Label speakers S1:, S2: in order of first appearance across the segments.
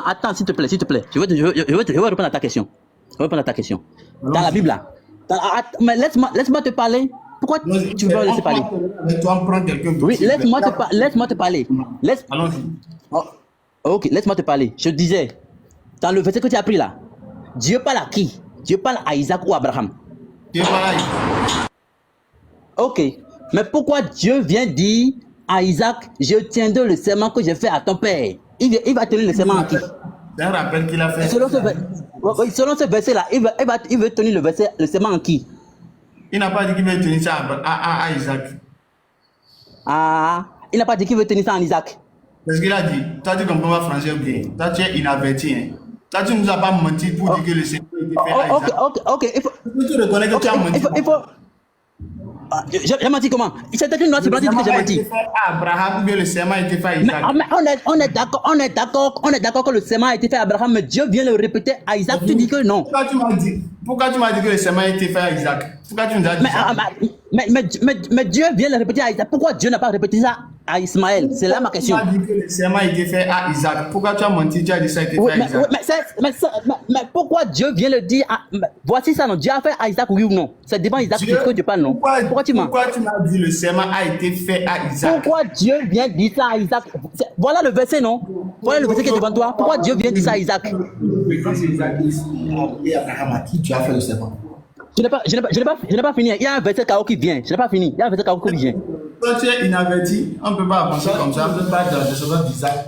S1: Attends, s'il te plaît, s'il te plaît. Je vais répondre à ta question. Je vais répondre à ta question. Dans la Bible, là. Mais laisse-moi te parler. Pourquoi tu veux pas laisser parler? Oui, laisse-moi te parler.
S2: Allons-y.
S1: Oh, ok, laisse-moi te parler. Je disais, dans le verset que tu as pris là, Dieu parle à qui? Dieu parle à Isaac ou à Abraham?
S2: Dieu parle à Isaac.
S1: Ok, mais pourquoi Dieu vient dire à Isaac, je tiendrai le serment que j'ai fait à ton père? Il va tenir le serment à qui?
S2: C'est un rappel qu'il a fait.
S1: Selon ce verset-là, il veut tenir le serment à qui?
S2: Il n'a pas dit qu'il veut tenir ça à Isaac.
S1: Ah, il n'a pas dit qu'il veut tenir ça en Isaac.
S2: C'est ce qu'il a dit. Toi, tu comprends pas français bien. Toi, tu es inaverti. Hein. Toi, tu ne nous as pas menti pour dire que le serment a été fait à Isaac.
S1: Ok.
S2: Tu reconnais que tu as menti.
S1: J'ai menti comment? C'était une loi qui dit que j'ai menti.
S2: Abraham, ou bien le serment a été fait à Isaac.
S1: Mais on est d'accord que le serment a été fait à Abraham, mais Dieu vient le répéter à Isaac. Tu dis que non.
S2: Pourquoi tu m'as dit que le serment a été fait à Isaac? Pourquoi tu nous as dit ça?
S1: Mais Dieu vient le répéter à Isaac. Pourquoi Dieu n'a pas répété ça à Ismaël? C'est là ma question.
S2: Tu m'as dit que le serment a été fait à Isaac. Pourquoi tu as menti? Tu as dit que ça a été fait à Isaac.
S1: Mais pourquoi Dieu vient le dire voici ça, non? Dieu a fait à Isaac, oui ou non? C'est devant Isaac que tu parles, non? Pourquoi tu m'as
S2: dit le serment a été fait à Isaac?
S1: Pourquoi Dieu vient dire ça à Isaac? Voilà le verset, non? Voilà le verset qui est devant toi. Pourquoi Dieu vient dire ça à Isaac?
S2: Et Abraham, à qui tu as fait le serment?
S1: Je n'ai pas fini. Il y a un verset KO qui vient. Je n'ai pas fini. Il y a un verset KO qui vient.
S2: Toi, tu es inaverti. On ne peut pas avancer comme ça. On ne peut pas être descendant d'Isaac.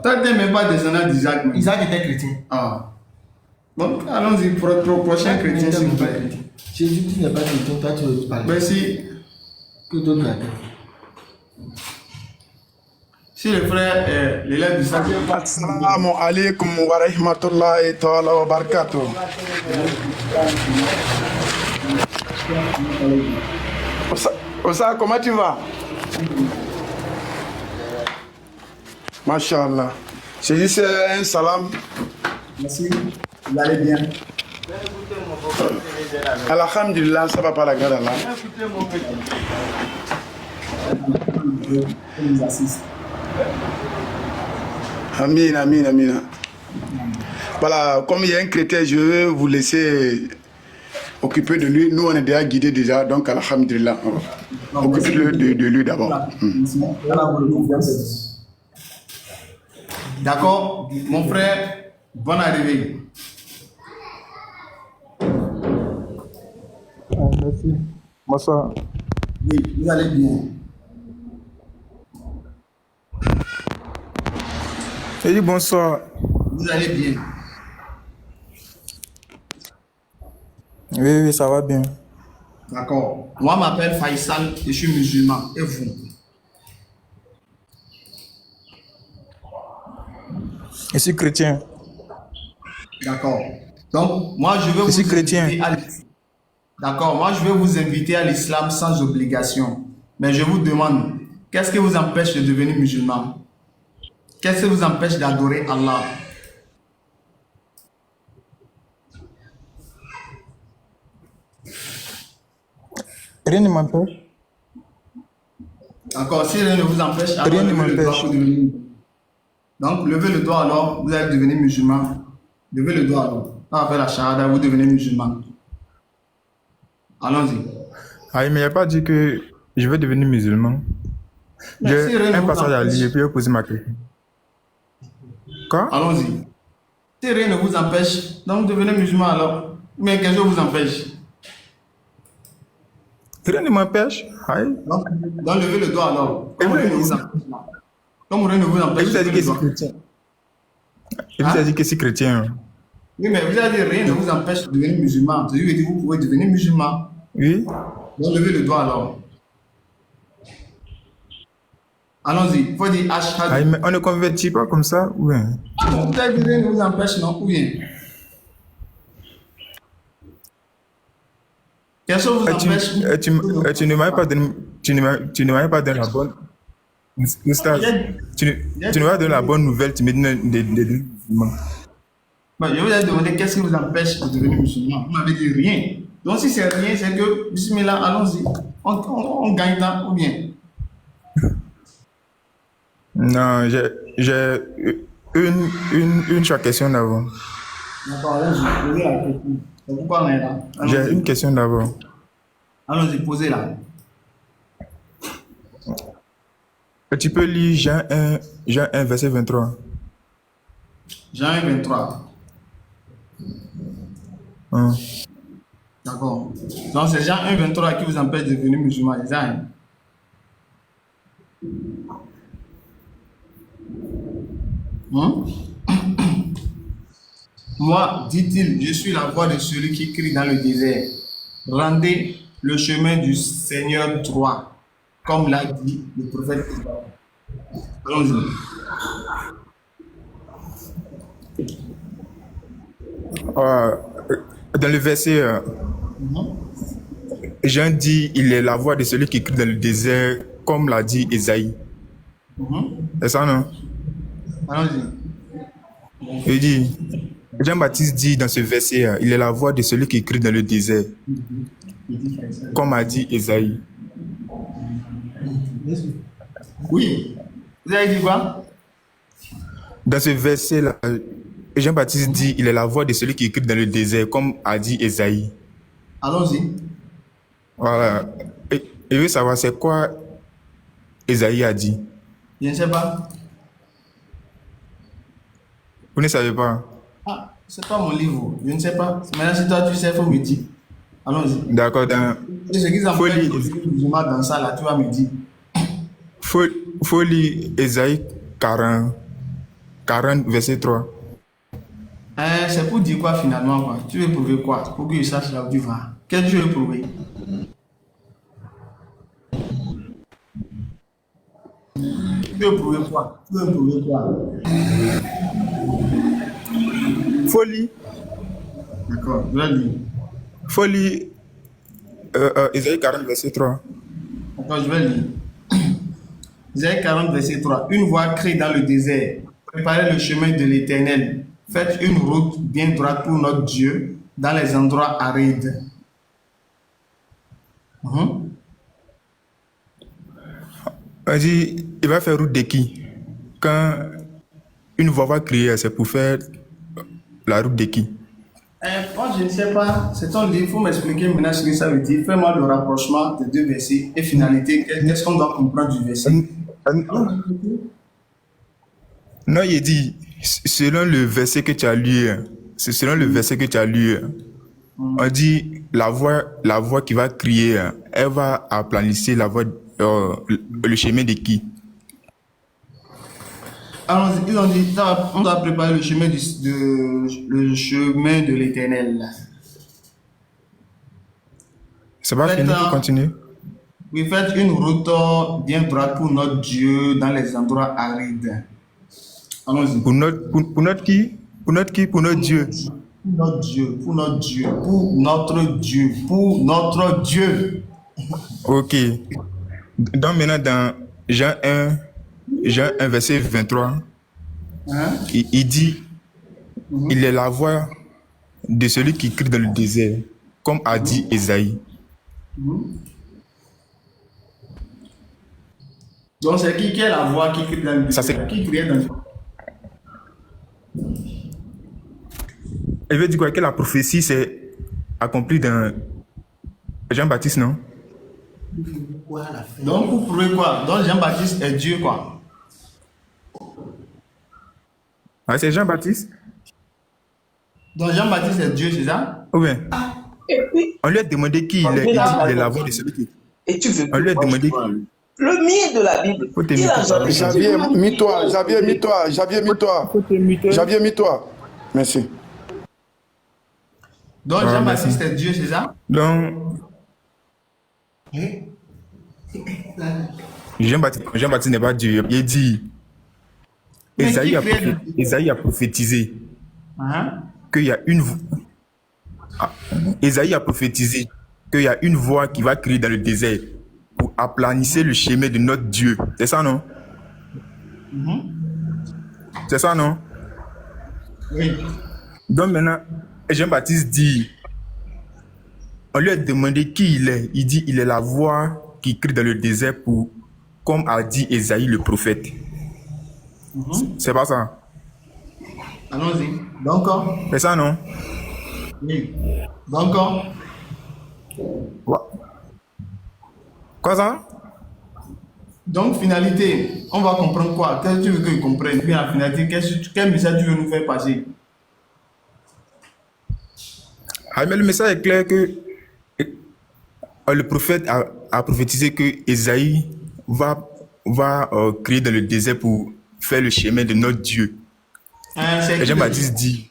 S2: Toi, tu n'es même pas descendant d'Isaac. Isaac était chrétien. Ah. Bon, allons-y pour le prochain chrétien, s'il vous plaît.
S3: Jésus n'est pas chrétien, toi tu veux parler.
S2: Merci.
S3: Que d'autres attendent.
S2: Si le frère, l'élève du sac.
S4: Assalamu alaikum wa rahmatullahi ta'ala wa barakatuh. Osa, comment tu vas? Masha'Allah. C'est juste un salam.
S2: Merci. Vous allez bien?
S4: Alhamdulillah, ça va pas la grâce d'Allah. Amin, amin, amin. Voilà, comme il y a un chrétien, je vais vous laisser occuper de lui. Nous, on est déjà guidés déjà, donc alhamdulillah. Occupez-le de lui d'abord.
S2: D'accord, mon frère, bonne arrivée.
S4: Merci. Bonsoir.
S2: Oui, vous allez bien.
S4: J'ai dit bonsoir.
S2: Vous allez bien.
S4: Oui, ça va bien.
S2: D'accord. Moi, je m'appelle Faisal et je suis musulman. Et vous?
S4: Je suis chrétien.
S2: D'accord. Donc, moi, je vais
S4: Je suis chrétien.
S2: D'accord. Moi, je vais vous inviter à l'islam sans obligation. Mais je vous demande, qu'est-ce qui vous empêche de devenir musulman? Qu'est-ce qui vous empêche d'adorer Allah?
S4: Rien ne m'empêche.
S2: D'accord. Si rien ne vous empêche, alors
S4: Rien ne
S2: levez le doigt
S4: m'empêche.
S2: pour devenir. Donc, levez le doigt alors, vous allez devenir musulman. Levez le doigt alors. Après la shahada, vous devenez musulman. Allons-y.
S4: Ah, mais il n'y a pas dit que je vais devenir musulman.
S2: Mais si
S4: J'ai
S2: rien ne
S4: un
S2: vous
S4: passage à
S2: empêche.
S4: lire et puis je vais poser ma question. Quoi?
S2: Allons-y. Si rien ne vous empêche, donc devenez musulman alors. Mais quelque chose vous empêche.
S4: Rien ne m'empêche. Aïe.
S2: Donc, levez le doigt alors. Comme rien ne vous empêche. Comme rien ne vous
S4: Et
S2: empêche.
S4: vous avez dit
S2: levez
S4: que
S2: le
S4: c'est
S2: doigt.
S4: chrétien. Et vous avez dit que c'est chrétien.
S2: Oui, mais vous avez dit rien ne vous empêche de devenir musulman. Je lui ai dit vous pouvez devenir musulman.
S4: Oui.
S2: Donc levez le doigt alors. Allons-y. Il faut dire ashhadu.
S4: Aïe, mais on ne convertit pas comme ça. Oui.
S2: Vous avez dit rien ne vous empêche, non? Ou bien? Quelque chose vous empêche.
S4: Tu ne m'avais pas donné, tu ne m'avais pas donné la bonne. Oustaz, tu ne m'as donné la bonne nouvelle, tu me dis des musulmans.
S2: Bon, je vous ai demandé qu'est-ce qui vous empêche de devenir musulman. Vous m'avez dit rien. Donc si c'est rien, c'est que, bismillah, allons-y. On gagne temps ou bien?
S4: Non,
S5: Une chaque question d'abord.
S2: D'accord, allons-y, posez la question. C'est pourquoi on est là.
S5: J'ai une question d'abord.
S2: Allons-y, posez là.
S5: Tu peux lire Jean 1, verset 23.
S2: Jean 1, 23.
S5: Hein.
S2: D'accord. Donc c'est Jean 1, 23 qui vous empêche de devenir musulman, c'est ça, hein? Moi, dit-il, je suis la voix de celui qui crie dans le désert. Rendez le chemin du Seigneur droit, comme l'a dit le prophète. Allons-y.
S5: Dans le verset, Jean dit, il est la voix de celui qui crie dans le désert, comme l'a dit Esaïe. C'est ça, non?
S2: Allons-y.
S5: Il dit, Jean-Baptiste dit dans ce verset, il est la voix de celui qui crie dans le désert, comme a dit Esaïe.
S2: Oui. Vous avez dit quoi?
S5: Dans ce verset-là, Jean-Baptiste dit, il est la voix de celui qui crie dans le désert, comme a dit Esaïe.
S2: Allons-y.
S5: Voilà. Et je veux savoir, c'est quoi Esaïe a dit?
S2: Je ne sais pas.
S5: Vous ne savez pas?
S2: Ah, c'est pas mon livre. Je ne sais pas. Maintenant, si toi tu sais, il faut me dire. Allons-y.
S5: D'accord.
S2: C'est ce qu'ils appellent musulman dans ça, là, tu vas me dire.
S5: Faut lire Esaïe 40, verset 3.
S2: C'est pour dire quoi finalement, quoi? Tu veux prouver quoi? Pour que je sache là où tu vas. Qu'est-ce que tu veux prouver? Tu veux prouver quoi? Tu veux prouver quoi?
S5: Faut lire.
S2: D'accord, je vais lire.
S5: Faut lire Esaïe 40, verset 3.
S2: D'accord, je vais lire. Esaïe 40, verset 3. Une voix crie dans le désert. Préparez le chemin de l'Éternel. Faites une route bien droite pour notre Dieu dans les endroits arides.
S5: On dit, il va faire route de qui? Quand une voix va crier, c'est pour faire la route de qui?
S2: Moi, je ne sais pas. C'est ton livre. Il faut m'expliquer maintenant ce que ça veut dire. Fais-moi le rapprochement des deux versets et finalité. Qu'est-ce qu'on doit comprendre du verset?
S5: Non, il dit, selon le verset que tu as lu, c'est selon le verset que tu as lu, on dit, la voix qui va crier, elle va aplanisser la voie, le chemin de qui?
S2: Alors, ils ont dit, on doit préparer le chemin de l'Éternel.
S5: Ça va finir pour continuer?
S2: Oui, faites une route bien droite pour notre Dieu dans les endroits arides. Allons-y.
S5: Pour notre qui? Pour notre qui? Pour notre Dieu.
S2: Pour notre Dieu, pour notre Dieu, pour notre Dieu, pour notre Dieu.
S5: Ok. Donc maintenant dans Jean 1, verset 23, il dit, il est la voix de celui qui crie dans le désert, comme a dit Esaïe.
S2: Donc c'est qui est la voix qui crie dans le désert? Qui crie dans le désert?
S5: Elle veut dire quoi? Que la prophétie s'est accomplie dans Jean-Baptiste, non?
S2: Donc vous prouvez quoi? Donc Jean-Baptiste est Dieu, quoi?
S5: Ah, c'est Jean-Baptiste?
S2: Donc Jean-Baptiste est Dieu, c'est ça?
S5: Oui.
S6: Et puis,
S5: On lui a demandé qui il est. Il dit qu'il est la voix de celui qui...
S6: et tu veux
S5: On lui a demandé qui...
S6: le mien de la Bible.
S5: Faut te
S6: Il a
S5: muter.
S6: jamais
S4: Javier, Javier, mis-toi. Merci.
S2: Donc
S5: Ah,
S2: Jean-Baptiste
S5: merci.
S2: est Dieu, c'est ça?
S5: Donc, Jean-Baptiste n'est pas Dieu. Il dit,
S2: Mais
S5: Esaïe
S2: qui
S5: a,
S2: crée le-
S5: Esaïe a prophétisé
S2: Hein?
S5: qu'il y a une voix. Esaïe a prophétisé qu'il y a une voix qui va crier dans le désert pour aplanisser le chemin de notre Dieu. C'est ça, non? C'est ça, non?
S2: Oui.
S5: Donc maintenant, Jean-Baptiste dit, on lui a demandé qui il est. Il dit, il est la voix qui crie dans le désert pour, comme a dit Esaïe le prophète. C'est pas ça?
S2: Allons-y. Donc,
S5: C'est ça, non?
S2: oui. Donc,
S5: Quoi ça?
S2: donc, finalité, on va comprendre quoi? Qu'est-ce que tu veux qu'ils comprennent? Puis, en finalité, quel message tu veux nous faire passer?
S5: Ah, mais le message est clair que le prophète a prophétisé que Esaïe va crier dans le désert pour faire le chemin de notre Dieu.
S2: C'est
S5: Et
S2: qui,
S5: Jean-Baptiste dit.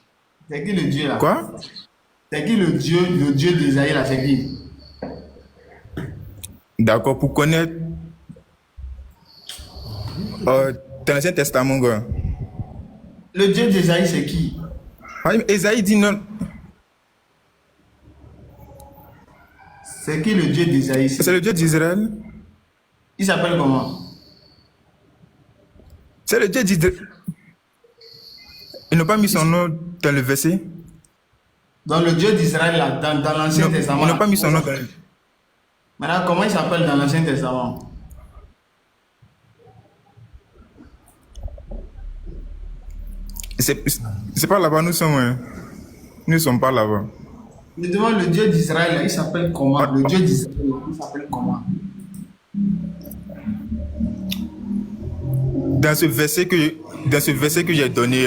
S2: c'est qui le Dieu là?
S5: Quoi?
S2: C'est qui le Dieu d'Isaïe là? C'est qui?
S5: D'accord, pour connaître dans l'Ancien Testament, quoi.
S2: Le Dieu d'Isaïe, c'est qui?
S5: Ah, Esaïe dit non.
S2: C'est qui le Dieu d'Isaïe?
S5: C'est le Dieu d'Israël.
S2: Il s'appelle comment?
S5: C'est le Dieu d'Israël. Ils n'ont pas mis son nom dans le verset.
S2: Dans le Dieu d'Israël, là, dans l'Ancien Testament.
S5: Ils n'ont pas mis son nom dans le...
S2: Maintenant, comment il s'appelle dans l'Ancien Testament?
S5: C'est pas là-bas, nous sommes. Hein. Nous ne sommes pas là-bas.
S2: Je demande le Dieu d'Israël, là, il s'appelle comment? Le Dieu d'Israël, il s'appelle comment?
S5: Dans ce verset que j'ai donné,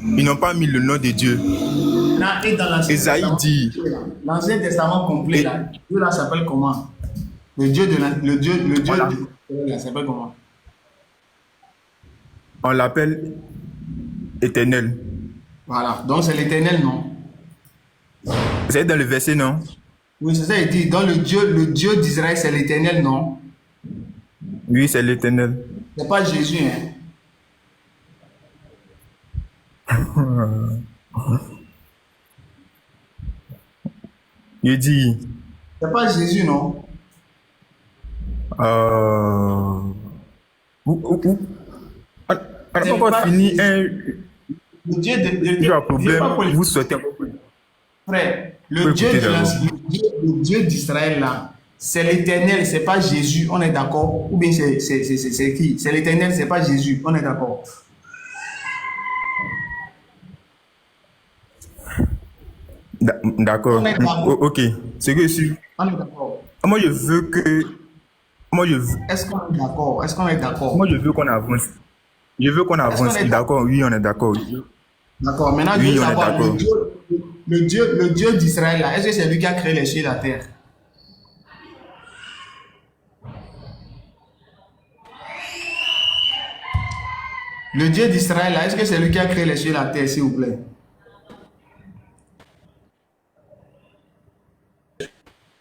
S5: ils n'ont pas mis le nom de Dieu.
S2: Là, et dans l'Ancien
S5: Esaïe
S2: Testament,
S5: dit.
S2: l'Ancien Testament complet, là, Dieu là s'appelle comment? Le Dieu
S5: Voilà.
S2: là s'appelle comment?
S5: On l'appelle Éternel.
S2: Voilà, donc c'est l'Éternel, non?
S5: C'est dans le verset, non?
S2: Oui, c'est ça, il dit, dans le Dieu d'Israël, c'est l'Éternel, non?
S5: Oui, c'est l'Éternel.
S2: C'est pas Jésus, hein?
S5: Il dit.
S2: C'est pas Jésus, non?
S5: On n'a pas encore fini un
S2: Le Dieu de
S5: problème. Vous souhaitez.
S2: Frère,
S5: Oui,
S2: le Dieu
S5: écoutez
S2: le Dieu d'Israël, là, c'est l'Éternel, c'est pas Jésus, on est d'accord? Ou bien c'est qui? C'est l'Éternel, c'est pas Jésus, on est d'accord?
S5: D'accord.
S2: On est d'accord.
S5: Ok. C'est que je suis.
S2: On est d'accord.
S5: Moi, je veux que.
S2: Est-ce qu'on est d'accord? Est-ce qu'on est d'accord?
S5: Moi, je veux qu'on avance. Je veux qu'on avance. D'accord, oui, on est d'accord.
S2: D'accord. Maintenant,
S5: Oui,
S2: je veux
S5: on est
S2: savoir,
S5: d'accord.
S2: le Dieu d'Israël, là, est-ce que c'est lui qui a créé les cieux et la terre? Le Dieu d'Israël, là, est-ce que c'est lui qui a créé les cieux et la terre, s'il vous plaît?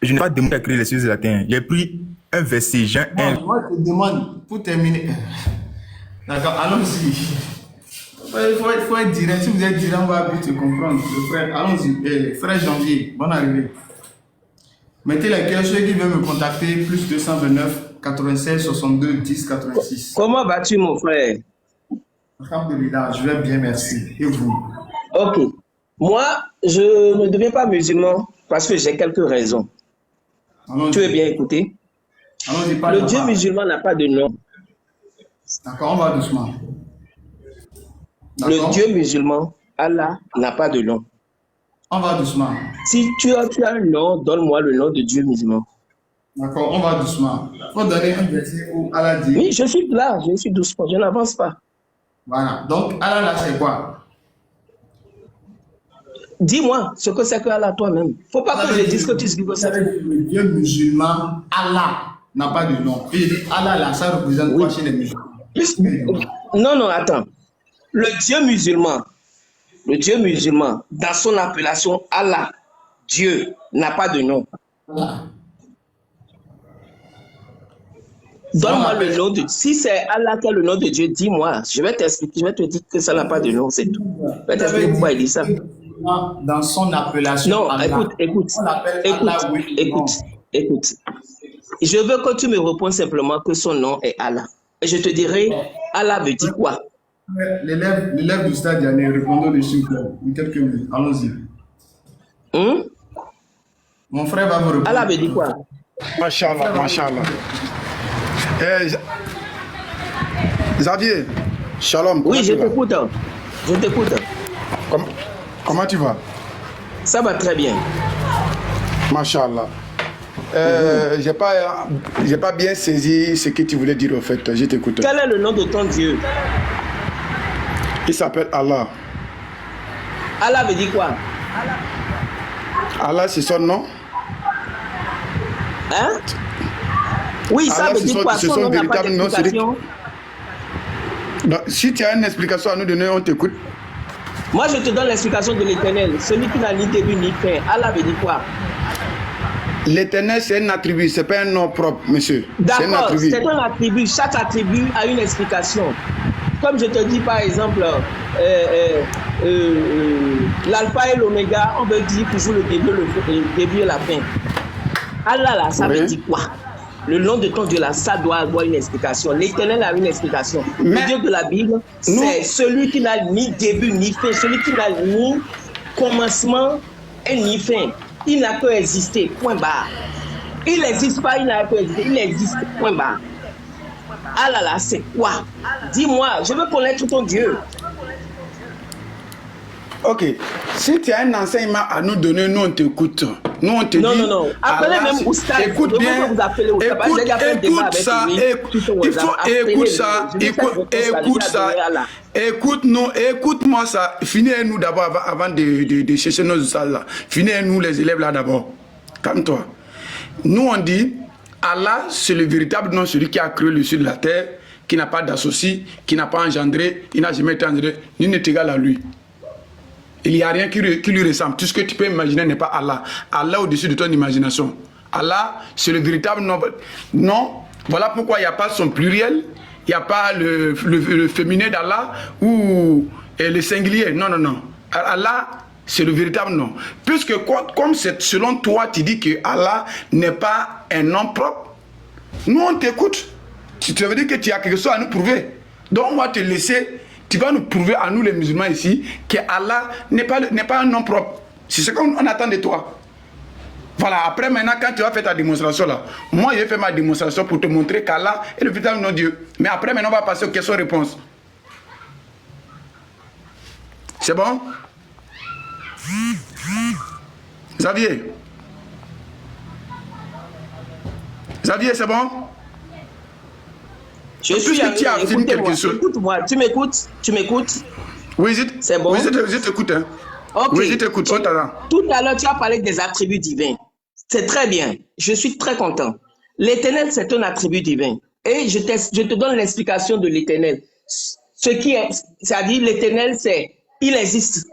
S5: Je n'ai pas demandé à créer les cieux et la terre. J'ai pris un verset, Jean 1.
S2: Non, moi, je te demande, pour terminer. D'accord, allons-y. Il faut être direct. Si vous êtes direct, on va vite te comprendre. Le frère, allons-y. Frère Janvier, bonne arrivée. Mettez les cœurs, ceux qui veulent me contacter, plus 229 96 62 10 86.
S6: Comment vas-tu, mon frère?
S2: Alhamdulillah, je vais bien, merci. Et vous?
S6: Ok. Moi, je ne deviens pas musulman parce que j'ai quelques raisons.
S2: Allons-y.
S6: Tu veux bien écouter?
S2: Allons-y, parle
S6: Le Dieu musulman n'a pas de nom.
S2: D'accord, on va doucement.
S6: Le Dieu musulman, Allah, n'a pas de nom.
S2: On va doucement.
S6: Si tu as un nom, donne-moi le nom de Dieu musulman.
S2: D'accord, on va doucement. Il faut donner un verset où Allah dit.
S6: Oui, je suis là, je suis doucement, je n'avance pas.
S2: Voilà, donc Allah là, c'est quoi?
S6: Dis-moi ce que c'est que Allah toi-même. Faut pas que je dise que tu sais que c'est.
S2: Le Dieu musulman, Allah, n'a pas de nom. Et Allah là, ça représente quoi chez les musulmans?
S6: Non, attends. Le Dieu musulman, dans son appellation Allah, Dieu, n'a pas de nom.
S2: Allah.
S6: Donne-moi le nom de... Si c'est Allah qui a le nom de Dieu, dis-moi. Je vais t'expliquer, je vais te dire que ça n'a pas de nom, c'est tout. Je vais t'expliquer pourquoi il dit ça.
S2: Dans son appellation.
S6: Non,
S2: Allah.
S6: écoute. Je veux que tu me répondes simplement que son nom est Allah. Et je te dirai, Allah veut dire quoi?
S2: L'élève du stade, Yanné, répondons dessus en quelques minutes. Allons-y. Mon frère va vous répondre.
S6: Allah veut dire quoi?
S4: Machallah, machallah. Xavier, shalom.
S6: Oui, je t'écoute. Je t'écoute.
S4: Comment tu vas?
S6: Ça va très bien.
S4: Machallah. J'ai pas bien saisi ce que tu voulais dire au fait. Je t'écoute.
S6: Quel est le nom de ton Dieu?
S4: Il s'appelle Allah.
S6: Allah veut dire quoi?
S4: Allah, c'est son nom.
S6: Hein? Oui, ça
S4: Allah,
S6: veut dire quoi?
S4: c'est
S6: Son
S4: son
S6: nom n'a pas
S4: véritable nom.
S6: d'explication.
S4: Si tu as une explication à nous donner, on t'écoute.
S6: Moi, je te donne l'explication de l'Éternel. Celui qui n'a ni début ni fin. Allah veut dire quoi?
S4: L'Éternel, c'est un attribut, c'est pas un nom propre, monsieur. C'est un
S6: D'accord,
S4: attribut.
S6: c'est un attribut. Chaque attribut a une explication. Comme je te dis, par exemple, l'alpha et l'oméga, on veut dire toujours le début et la fin. Allah, là, ça veut dire quoi? Le nom de ton Dieu, là, ça doit avoir une explication. L'Éternel a une explication. Le Dieu de la Bible, c'est celui qui n'a ni début ni fin, celui qui n'a ni commencement et ni fin. Il n'a que existé, point barre. Il n'existe pas, il n'a que existé, il existe, point barre. Ah là là, c'est quoi? Dis-moi, je veux connaître ton Dieu.
S4: Ok, si tu as un enseignement à nous donner, nous on t'écoute. Nous on te dit.
S6: Non. Appelez même Oustaz.
S4: Écoute bien. Écoute ça. Écoute ça. Écoute ça. Écoute-nous. Écoute-moi ça. Finis-nous d'abord avant de chercher nos Oustaz là. Finis-nous les élèves là d'abord. Calme-toi. Nous on dit Allah, c'est le véritable nom, celui qui a créé le ciel de la terre, qui n'a pas d'associé, qui n'a pas engendré, il n'a jamais été engendré, ni n'est égal à lui. Il n'y a rien qui lui ressemble. Tout ce que tu peux imaginer n'est pas Allah. Allah au-dessus de ton imagination. Allah, c'est le véritable nom. Non, voilà pourquoi il n'y a pas son pluriel, il n'y a pas le féminin d'Allah ou le singulier. Non. Allah, c'est le véritable nom. Puisque comme c'est selon toi, tu dis que Allah n'est pas un nom propre, nous on t'écoute. Ça veut dire que tu as quelque chose à nous prouver. Donc on va te laisser, tu vas nous prouver à nous les musulmans ici que Allah n'est pas un nom propre. C'est ce qu'on attend de toi. Voilà, après maintenant quand tu vas faire ta démonstration là, moi je vais faire ma démonstration pour te montrer qu'Allah est le véritable nom de Dieu. Mais après maintenant on va passer aux questions-réponses. C'est bon? Xavier, c'est bon?
S6: Je suis écoute-moi, tu m'écoutes?
S4: Oui,
S6: c'est bon?
S4: Oui, je t'écoute. Hein.
S6: Okay.
S4: Oui, je t'écoute.
S6: Tout à l'heure, tu as parlé des attributs divins. C'est très bien. Je suis très content. L'Éternel, c'est un attribut divin. Et je te donne l'explication de l'Éternel. Ce qui est, c'est-à-dire l'Éternel, il existe.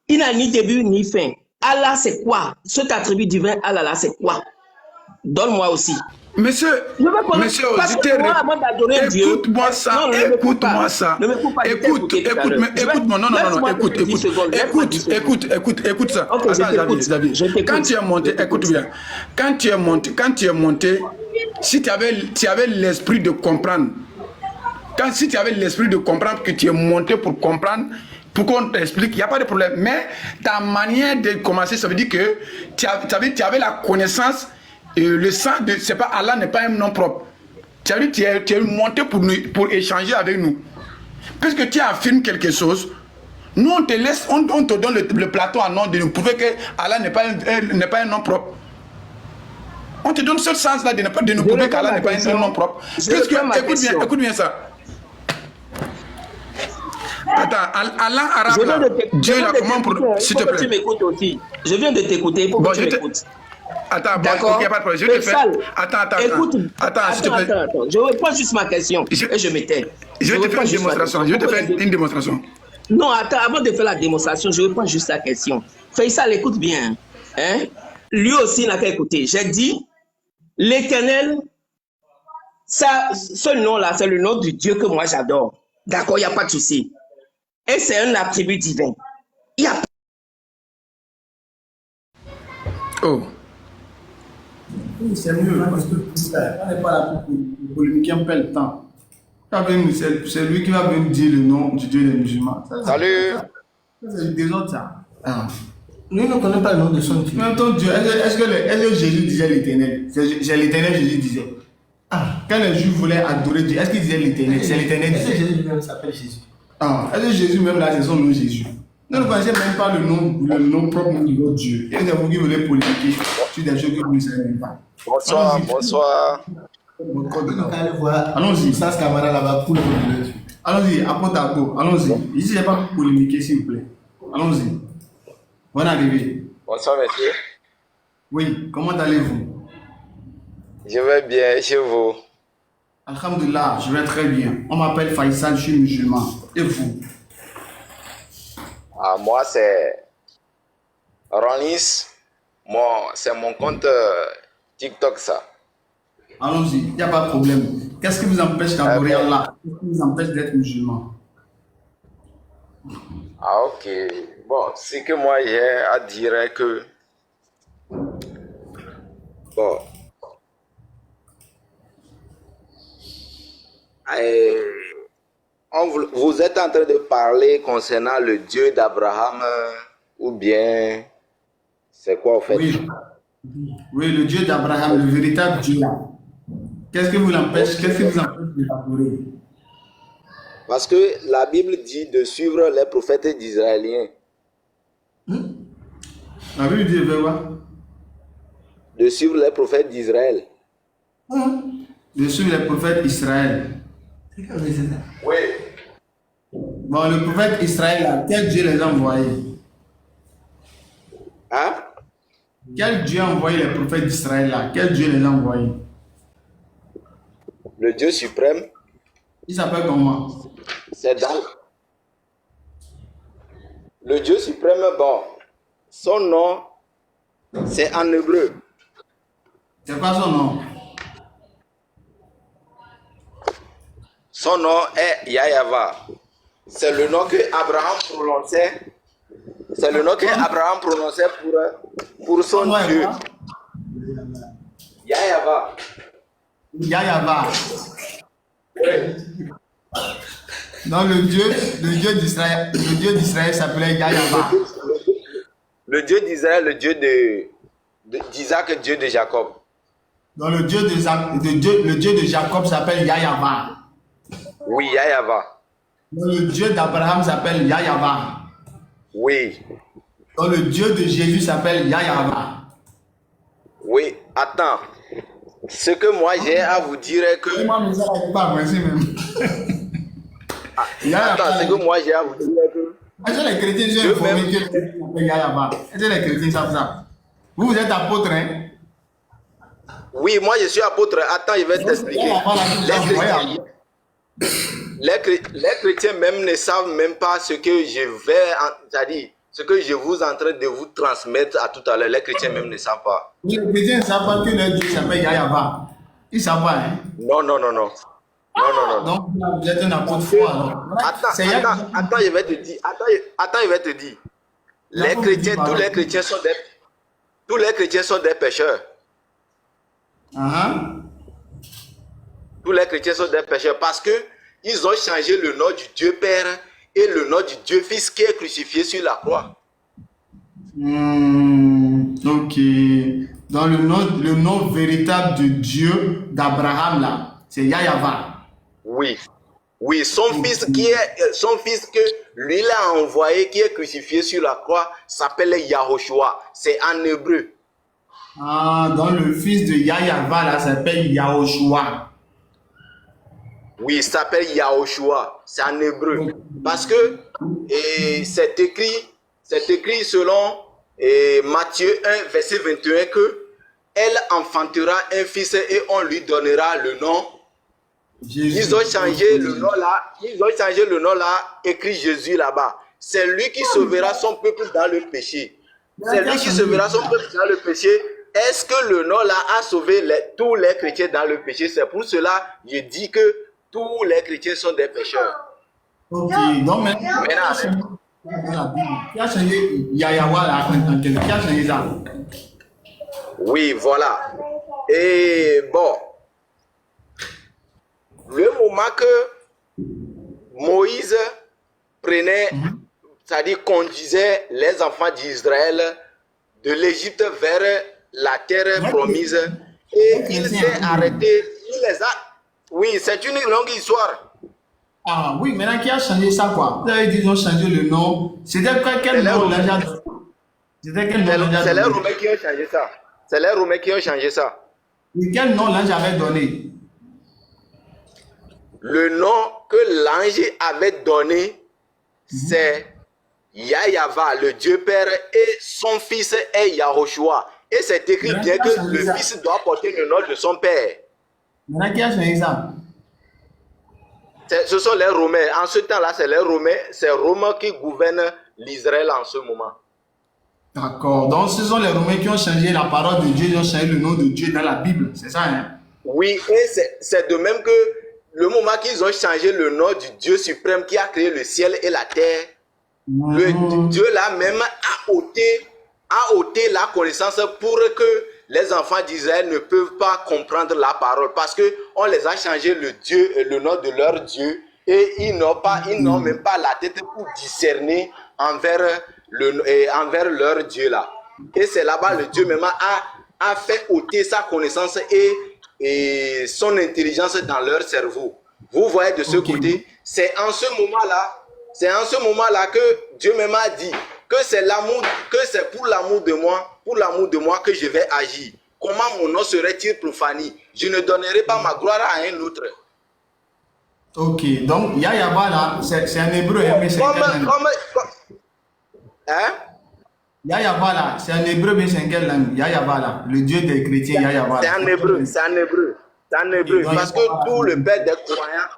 S6: Il n'a ni début ni fin. Allah, c'est quoi? Cet attribut divin, Allah, là, c'est quoi? Donne-moi aussi.
S4: Monsieur, écoute-moi ça, écoute-moi ça. Écoute ça. Attends, quand tu es monté, écoute bien. Quand tu es monté, si tu avais l'esprit de comprendre, si tu avais l'esprit de comprendre que tu es monté pour comprendre, pour qu'on t'explique, il n'y a pas de problème. Mais ta manière de commencer, ça veut dire que tu avais la connaissance. Et le sang, c'est pas Allah n'est pas un nom propre. Tu as dit, tu es monté pour échanger avec nous. Puisque tu affirmes quelque chose, nous on te laisse, on te donne le plateau en nom de nous prouver que Allah n'est pas un nom propre. On te donne ce sens-là de nous prouver qu'Allah n'est pas un nom propre. Puisque, écoute bien ça. Attends, Allah arabe, Dieu là, comment pour... S'il te plaît.
S6: Tu m'écoutes aussi. Je viens de t'écouter, pourquoi tu m'écoutes?
S4: Attends, d'accord. Ok, pas de problème. Je te fais. Attends. S'il te plaît.
S6: Attends. Je reprends juste ma question et je me tais.
S4: Je vais te faire une démonstration. Une démonstration.
S6: Non, attends, avant de faire la démonstration, je reprends juste la question. Faisal, écoute bien. Hein? Lui aussi n'a qu'à écouter. J'ai dit, l'Éternel, ce nom-là, c'est le nom du Dieu que moi j'adore. D'accord, il n'y a pas de souci. Et c'est un attribut divin. Il y a.
S2: Oh. C'est mieux parce que on n'est pas là pour polémiquer, on perd le temps. C'est lui qui va venir dire le nom du Dieu des musulmans.
S4: Salut.
S2: C'est des autres ça.
S3: Nous ne connaissons pas le nom de son Dieu.
S2: Mais ton Dieu, est-ce que Jésus disait l'Éternel? C'est l'Éternel, Jésus disait. Quand les Juifs voulaient adorer Dieu, est-ce qu'ils disaient l'Éternel? C'est l'Éternel.
S3: Est-ce que Jésus lui-même s'appelle Jésus?
S2: Est-ce que Jésus même là, c'est son nom Jésus? Vous ne connaissez même pas le nom propre de votre Dieu. Et vous qui voulez polémiquer sur des choses que vous ne savez même pas.
S7: Bonsoir, bonsoir.
S2: Allons-y.
S3: Ça, ce camarade là-bas, pour le Dieu.
S2: Allons-y, apporte à go. Allons-y. Ici, il n'y a pas pour polémiquer, s'il vous plaît. Allons-y. Bonne arrivée.
S7: Bonsoir, monsieur.
S2: Oui, comment allez-vous?
S7: Je vais bien, chez vous.
S2: Alhamdulillah, je vais très bien. On m'appelle Faisal, je suis musulman. Et vous?
S7: Ah, moi, c'est Ronis. C'est mon compte TikTok, ça.
S2: Allons-y, il n'y a pas de problème. Qu'est-ce qui vous empêche d'adorer Allah? Qu'est-ce qui vous empêche d'être musulman?
S7: Ah, ok. Bon, ce que moi j'ai à dire est que... Bon. Vous êtes en train de parler concernant le Dieu d'Abraham ou bien... C'est quoi, en fait?
S2: Oui. Oui, le Dieu d'Abraham, le véritable Dieu. Qu'est-ce qui vous empêche de l'adorer?
S7: Parce que la Bible dit de suivre les prophètes d'Israéliens.
S2: La Bible dit quoi?
S7: De suivre les prophètes d'Israël.
S2: De suivre les prophètes d'Israël.
S7: Oui.
S2: Bon, le prophète Israël, là, quel Dieu les a envoyés?
S7: Hein?
S2: Quel Dieu a envoyé les prophètes d'Israël là? Quel Dieu les a envoyés?
S7: Le Dieu suprême.
S2: Il s'appelle comment?
S7: C'est dans... Le Dieu suprême, bon, son nom, c'est en hébreu.
S2: C'est quoi son nom?
S7: Son nom est Yahava. C'est le nom que Abraham prononçait. C'est le nom que Abraham prononçait pour son Dieu. Yahava.
S2: Yahava. Non, le Dieu d'Israël s'appelait Yahava.
S7: Le Dieu d'Israël, le Dieu d'Isaac, le Dieu de Jacob.
S2: Non, le Dieu de Jacob s'appelle Yahava.
S7: Oui, Yahava.
S2: Non, le Dieu d'Abraham s'appelle Yahava.
S7: Oui.
S2: Non, le Dieu de Jésus s'appelle Yahava.
S7: Oui, attends. Ce que moi j'ai à vous dire est que... Attends, ce que moi j'ai à vous dire est que...
S2: Est-ce que les chrétiens sont informés que le Dieu s'appelle Yahava? Est-ce que les chrétiens savent ça? Vous êtes apôtre, hein?
S7: Oui, moi je suis apôtre. Attends, je vais t'expliquer. Les chrétiens même ne savent même pas ce que c'est-à-dire ce que je vous en train de vous transmettre à tout à l'heure. Les chrétiens même ne savent pas.
S2: Les chrétiens ne savent pas que leur Dieu s'appelle Yahava. Ils ne savent pas, hein?
S7: Non.
S2: Donc vous êtes un apôtre fort, alors.
S7: Attends, je vais te dire. Attends, je vais te dire. Les chrétiens, tous les chrétiens sont des pécheurs. Tous les chrétiens sont des pécheurs parce que ils ont changé le nom du Dieu Père et le nom du Dieu Fils qui est crucifié sur la croix.
S2: Ok. Dans le nom véritable de Dieu d'Abraham là, c'est Yahava.
S7: Oui, son fils que lui l'a envoyé, qui est crucifié sur la croix, s'appelle Yahoshua. C'est en hébreu.
S2: Ah, donc le fils de Yahava là s'appelle Yahoshua.
S7: Oui, il s'appelle Yahoshua. C'est en hébreu. Parce que c'est écrit selon Matthieu 1, verset 21 que elle enfantera un fils et on lui donnera le nom. Jésus. Ils ont changé le nom là, écrit Jésus là-bas. C'est lui qui sauvera son peuple dans le péché. C'est lui qui sauvera son peuple dans le péché. Est-ce que le nom là a sauvé tous les chrétiens dans le péché? C'est pour cela que je dis que tous les chrétiens sont des pécheurs.
S2: Ok, donc maintenant, qui a changé Yahava là en quelque qui a changé ça?
S7: Oui, voilà. Et bon, le moment que Moïse prenait, c'est-à-dire conduisait les enfants d'Israël de l'Égypte vers la terre promise, et il s'est arrêté, il les a... Oui, c'est une longue histoire.
S2: Ah oui, maintenant qui a changé ça quoi? Vous avez dit qu'ils ont changé le nom. C'était quel nom déjà? C'était quel nom déjà?
S7: C'est les Romains qui ont changé ça. C'est les Romains qui ont changé ça.
S2: Et quel nom l'ange avait donné?
S7: Le nom que l'ange avait donné, c'est Yahava, le Dieu Père, et son fils est Yahushua. Et c'est écrit bien que le fils doit porter le nom de son père.
S2: Maintenant qui a changé ça?
S7: Ce sont les Romains. En ce temps-là, c'est les Romains. C'est Rome qui gouverne l'Israël en ce moment.
S2: D'accord. Donc ce sont les Romains qui ont changé la parole de Dieu, ils ont changé le nom de Dieu dans la Bible. C'est ça, hein?
S7: Oui, et c'est de même que le moment qu'ils ont changé le nom du Dieu suprême qui a créé le ciel et la terre, le Dieu là même a ôté la connaissance pour que les enfants d'Israël ne peuvent pas comprendre la parole parce que on les a changé le nom de leur Dieu et ils n'ont même pas la tête pour discerner envers leur Dieu là. Et c'est là-bas le Dieu même a fait ôter sa connaissance et son intelligence dans leur cerveau. Vous voyez de ce côté, c'est en ce moment-là que Dieu même a dit que c'est pour l'amour de moi que je vais agir. Comment mon nom serait-il profané? Je ne donnerai pas ma gloire à un autre.
S2: Ok, donc Yahava là, c'est un hébreu, mais c'est quelle langue?
S7: Hein?
S2: Yahava là, c'est un hébreu, mais c'est quelle langue? Yahava là, le Dieu des chrétiens, Yahava.
S7: C'est un hébreu, c'est un hébreu. Parce que tout le père des croyants,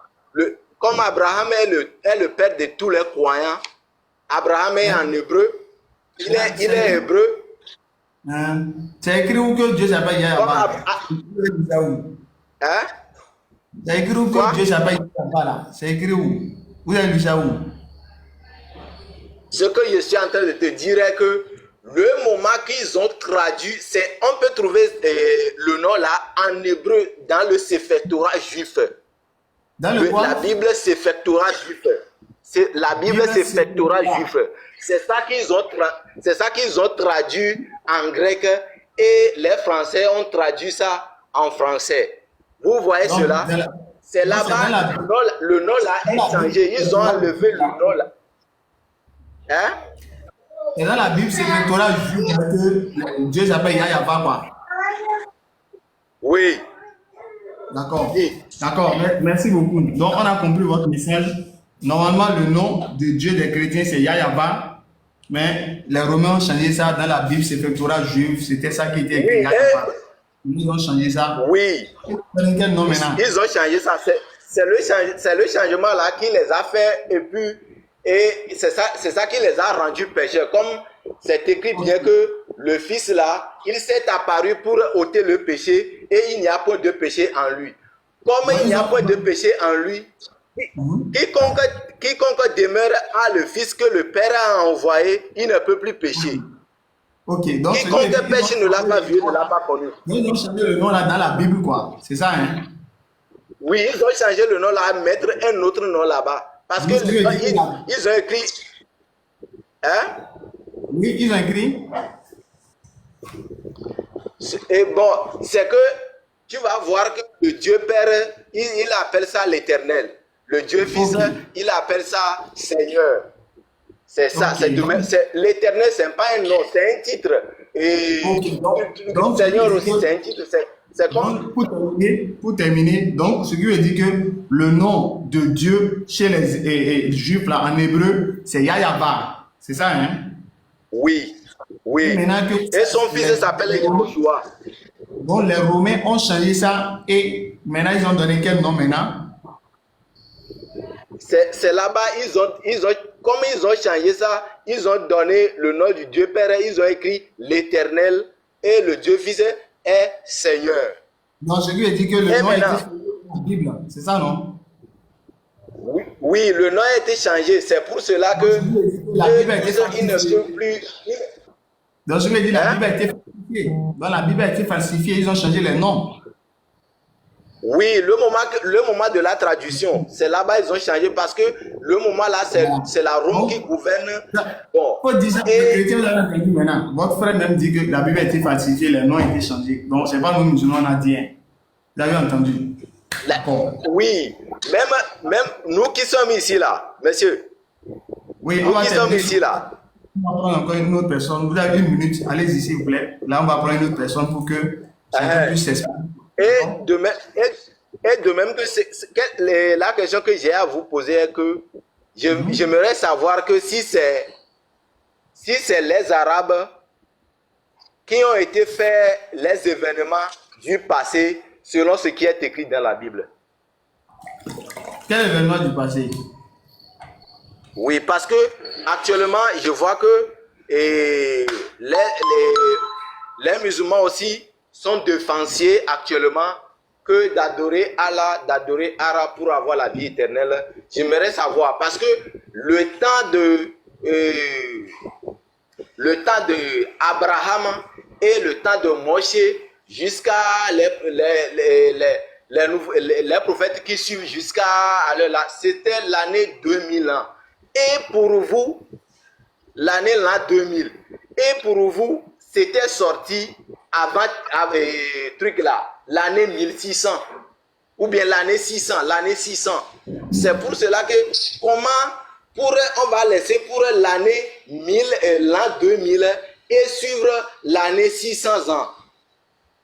S7: comme Abraham est le père de tous les croyants, Abraham est en hébreu, il est hébreu.
S2: C'est écrit où que Dieu s'appelle Yahava?
S7: Hein?
S2: C'est écrit où que Dieu s'appelle Yahava là? C'est écrit où? Vous avez lu ça où?
S7: Ce que je suis en train de te dire est que le moment qu'ils ont traduit, on peut trouver le nom là en hébreu dans le Sefer Torah juif.
S2: Dans le quoi?
S7: La Bible Sefer Torah juif. C'est la Bible Sefer Torah juif. C'est ça qu'ils ont traduit en grec et les Français ont traduit ça en français. Vous voyez donc, cela? C'est là-bas, le nom là est changé. Ils ont enlevé le nom là. Hein?
S2: Et dans la Bible, c'est le Torah juif que Dieu s'appelle Yahava quoi.
S7: Oui.
S2: D'accord. D'accord. Merci beaucoup. Donc, on a compris votre message. Normalement, le nom de Dieu des chrétiens, c'est Yahava. Mais les Romains ont changé ça dans la Bible, c'est le Torah juif. C'était ça qui était écrit. Ils ont changé ça.
S7: Oui.
S2: Quel nom maintenant?
S7: Ils ont changé ça. C'est le changement là qui les a fait et puis. Et c'est ça qui les a rendus pécheurs. Comme c'est écrit bien que le Fils là, il s'est apparu pour ôter le péché et il n'y a pas de péché en lui. Comme il n'y a pas de péché en lui, quiconque demeure à le Fils que le Père a envoyé, il ne peut plus pécher.
S2: Ok, donc
S7: quiconque pêche ne l'a pas vu, ne l'a pas connu.
S2: Ils ont changé le nom là dans la Bible quoi. C'est ça hein?
S7: Oui, ils ont changé le nom là, mettre un autre nom là-bas. Parce que ils ont écrit. Hein?
S2: Oui, ils ont écrit.
S7: Et bon, c'est que tu vas voir que le Dieu Père, il appelle ça l'Éternel. Le Dieu Fils, il appelle ça Seigneur. C'est ça, c'est l'Éternel, c'est pas un nom, c'est un titre. Et donc, Seigneur aussi, c'est un titre. C'est comme...
S2: Pour terminer, donc ce qui veut dire que le nom de Dieu chez les Juifs là, en hébreu, c'est Yahava. C'est ça, hein?
S7: Oui. Et son fils s'appelle Yahushua.
S2: Donc les Romains ont changé ça et maintenant ils ont donné quel nom maintenant?
S7: C'est là-bas, comme ils ont changé ça, ils ont donné le nom du Dieu Père, ils ont écrit l'Éternel et le Dieu Fils est Seigneur.
S2: Donc, ce qui veut dire que le nom a été changé dans la Bible, c'est ça, non?
S7: Oui, le nom a été changé. C'est pour cela que
S2: la Bible a été
S7: il ne peut plus.
S2: Donc, ce qui veut dire la Bible a été falsifiée. Dans la Bible a été falsifiée, ils ont changé les noms.
S7: Oui, le moment de la traduction, c'est là-bas ils ont changé parce que le moment là, c'est la Rome qui gouverne.
S2: Bon. Faut dire ça, les chrétiens, vous avez entendu maintenant. Votre frère même dit que la Bible a été falsifiée, les noms ont été changés. Donc, c'est pas nous musulmans, on a dit. Vous avez entendu?
S7: Oui, même même nous qui sommes ici là, monsieur,
S2: Oui,
S7: nous qui sommes ici là,
S2: on va prendre encore une autre personne. Vous avez 1 minute. Allez-y, s'il vous plaît. Là, on va prendre une autre personne pour que chacun puisse s'exprimer.
S7: et de même que la question que j'ai à vous poser est que j'aimerais savoir que si c'est les Arabes qui ont été fait les événements du passé selon ce qui est écrit dans la Bible.
S2: Quel événement du passé?
S7: Oui, parce que actuellement, je vois que les musulmans aussi sont défensiers actuellement que d'adorer Allah, d'adorer Allah pour avoir la vie éternelle. J'aimerais savoir, parce que le temps de Abraham et le temps de Moshe jusqu'à les prophètes qui suivent jusqu'à là, c'était l'année 2000 ans. Et pour vous, l'année l'an 2000. Et pour vous, c'était sorti avant truc là, l'année 1600 ou bien l'année 600, l'année 600. C'est pour cela que on va laisser pour l'année 1000, l'an 2000 et suivre l'année 600 ans.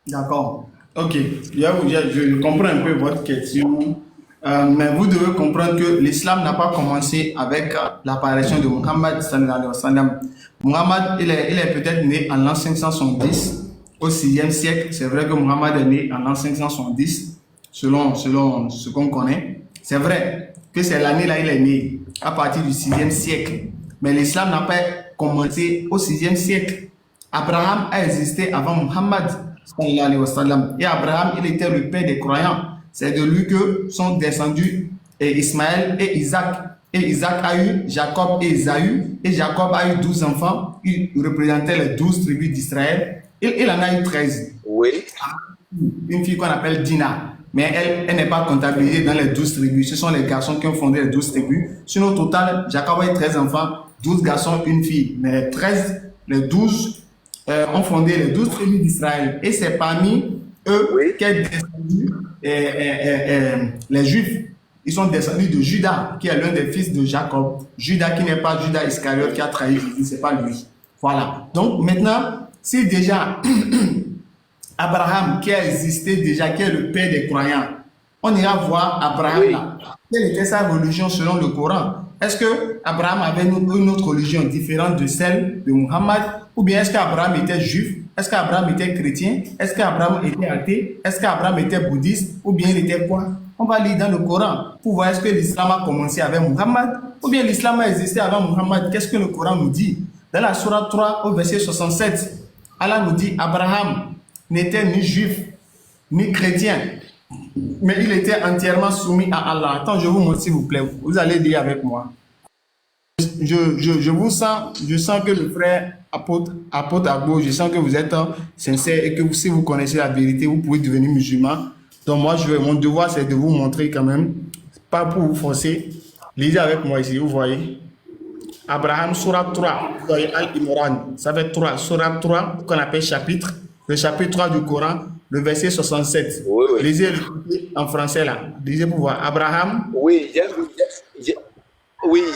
S2: D'accord. Ok. Je comprends un peu votre question. Mais vous devez comprendre que l'islam n'a pas commencé avec l'apparition de Muhammad sallallahu alayhi wa sallam. Muhammad, il est peut-être né en l'an 570, au 6e siècle. C'est vrai que Muhammad est né en l'an 570, selon ce qu'on connaît. C'est vrai que c'est l'année-là il est né, à partir du 6e siècle. Mais l'islam n'a pas commencé au 6e siècle. Abraham a existé avant Muhammad sallallahu alayhi wa sallam. Et Abraham, il était le père des croyants. C'est de lui que sont descendus Ismaël et Isaac. Et Isaac a eu Jacob et Esaü. Et Jacob a eu 12 enfants. Il représentait les 12 tribus d'Israël. Il en a eu 13.
S7: Oui.
S2: Une fille qu'on appelle Dina. Mais elle n'est pas comptabilisée dans les 12 tribus. Ce sont les garçons qui ont fondé les 12 tribus. Sinon, au total, Jacob a eu 13 enfants, 12 garçons, une fille. Mais les 12 ont fondé les 12 tribus d'Israël. Et c'est parmi eux qui est descendu les Juifs. Ils sont descendus de Judas, qui est l'un des fils de Jacob. Judas qui n'est pas Judas Iscariote qui a trahi Jésus, c'est pas lui. Voilà. Donc maintenant, si déjà Abraham qui a existé déjà, qui est le père des croyants, on ira voir Abraham là. Quelle était sa religion selon le Coran? Est-ce que Abraham avait une autre religion différente de celle de Muhammad? Ou bien est-ce qu'Abraham était juif? Est-ce qu'Abraham était chrétien? Est-ce qu'Abraham était athée? Est-ce qu'Abraham était bouddhiste? Ou bien il était quoi? On va lire dans le Coran pour voir est-ce que l'islam a commencé avec Muhammad ou bien l'islam a existé avant Muhammad. Qu'est-ce que le Coran nous dit? Dans la Sourate 3 au verset 67, Allah nous dit Abraham n'était ni juif ni chrétien, mais il était entièrement soumis à Allah. Attends, je vous montre s'il vous plaît. Vous allez lire avec moi. Je sens que le frère apôtre Agbo, je sens que vous êtes sincère et que si vous connaissez la vérité, vous pouvez devenir musulman. Donc moi, mon devoir, c'est de vous montrer quand même, pas pour vous forcer. Lisez avec moi ici, vous voyez. Abraham, Surah 3, vous voyez Al-Imran, ça fait 3, Surah 3, qu'on appelle chapitre, le chapitre 3 du Coran, le verset 67.
S7: Oui.
S2: Lisez en français là, lisez pour voir. Abraham.
S7: Oui,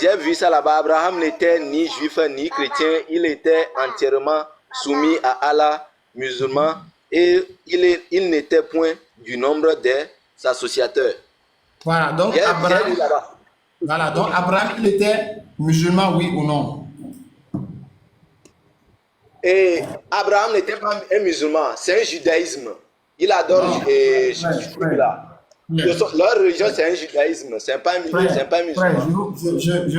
S7: j'ai vu ça là-bas. Abraham n'était ni juif ni chrétien, il était entièrement soumis à Allah, musulman, et il n'était point du nombre des associateurs.
S2: Voilà, donc Abraham, il était musulman, oui ou non?
S7: Et Abraham n'était pas un musulman, c'est un judaïsme. Il adore leur religion, c'est un judaïsme, c'est pas un musulman.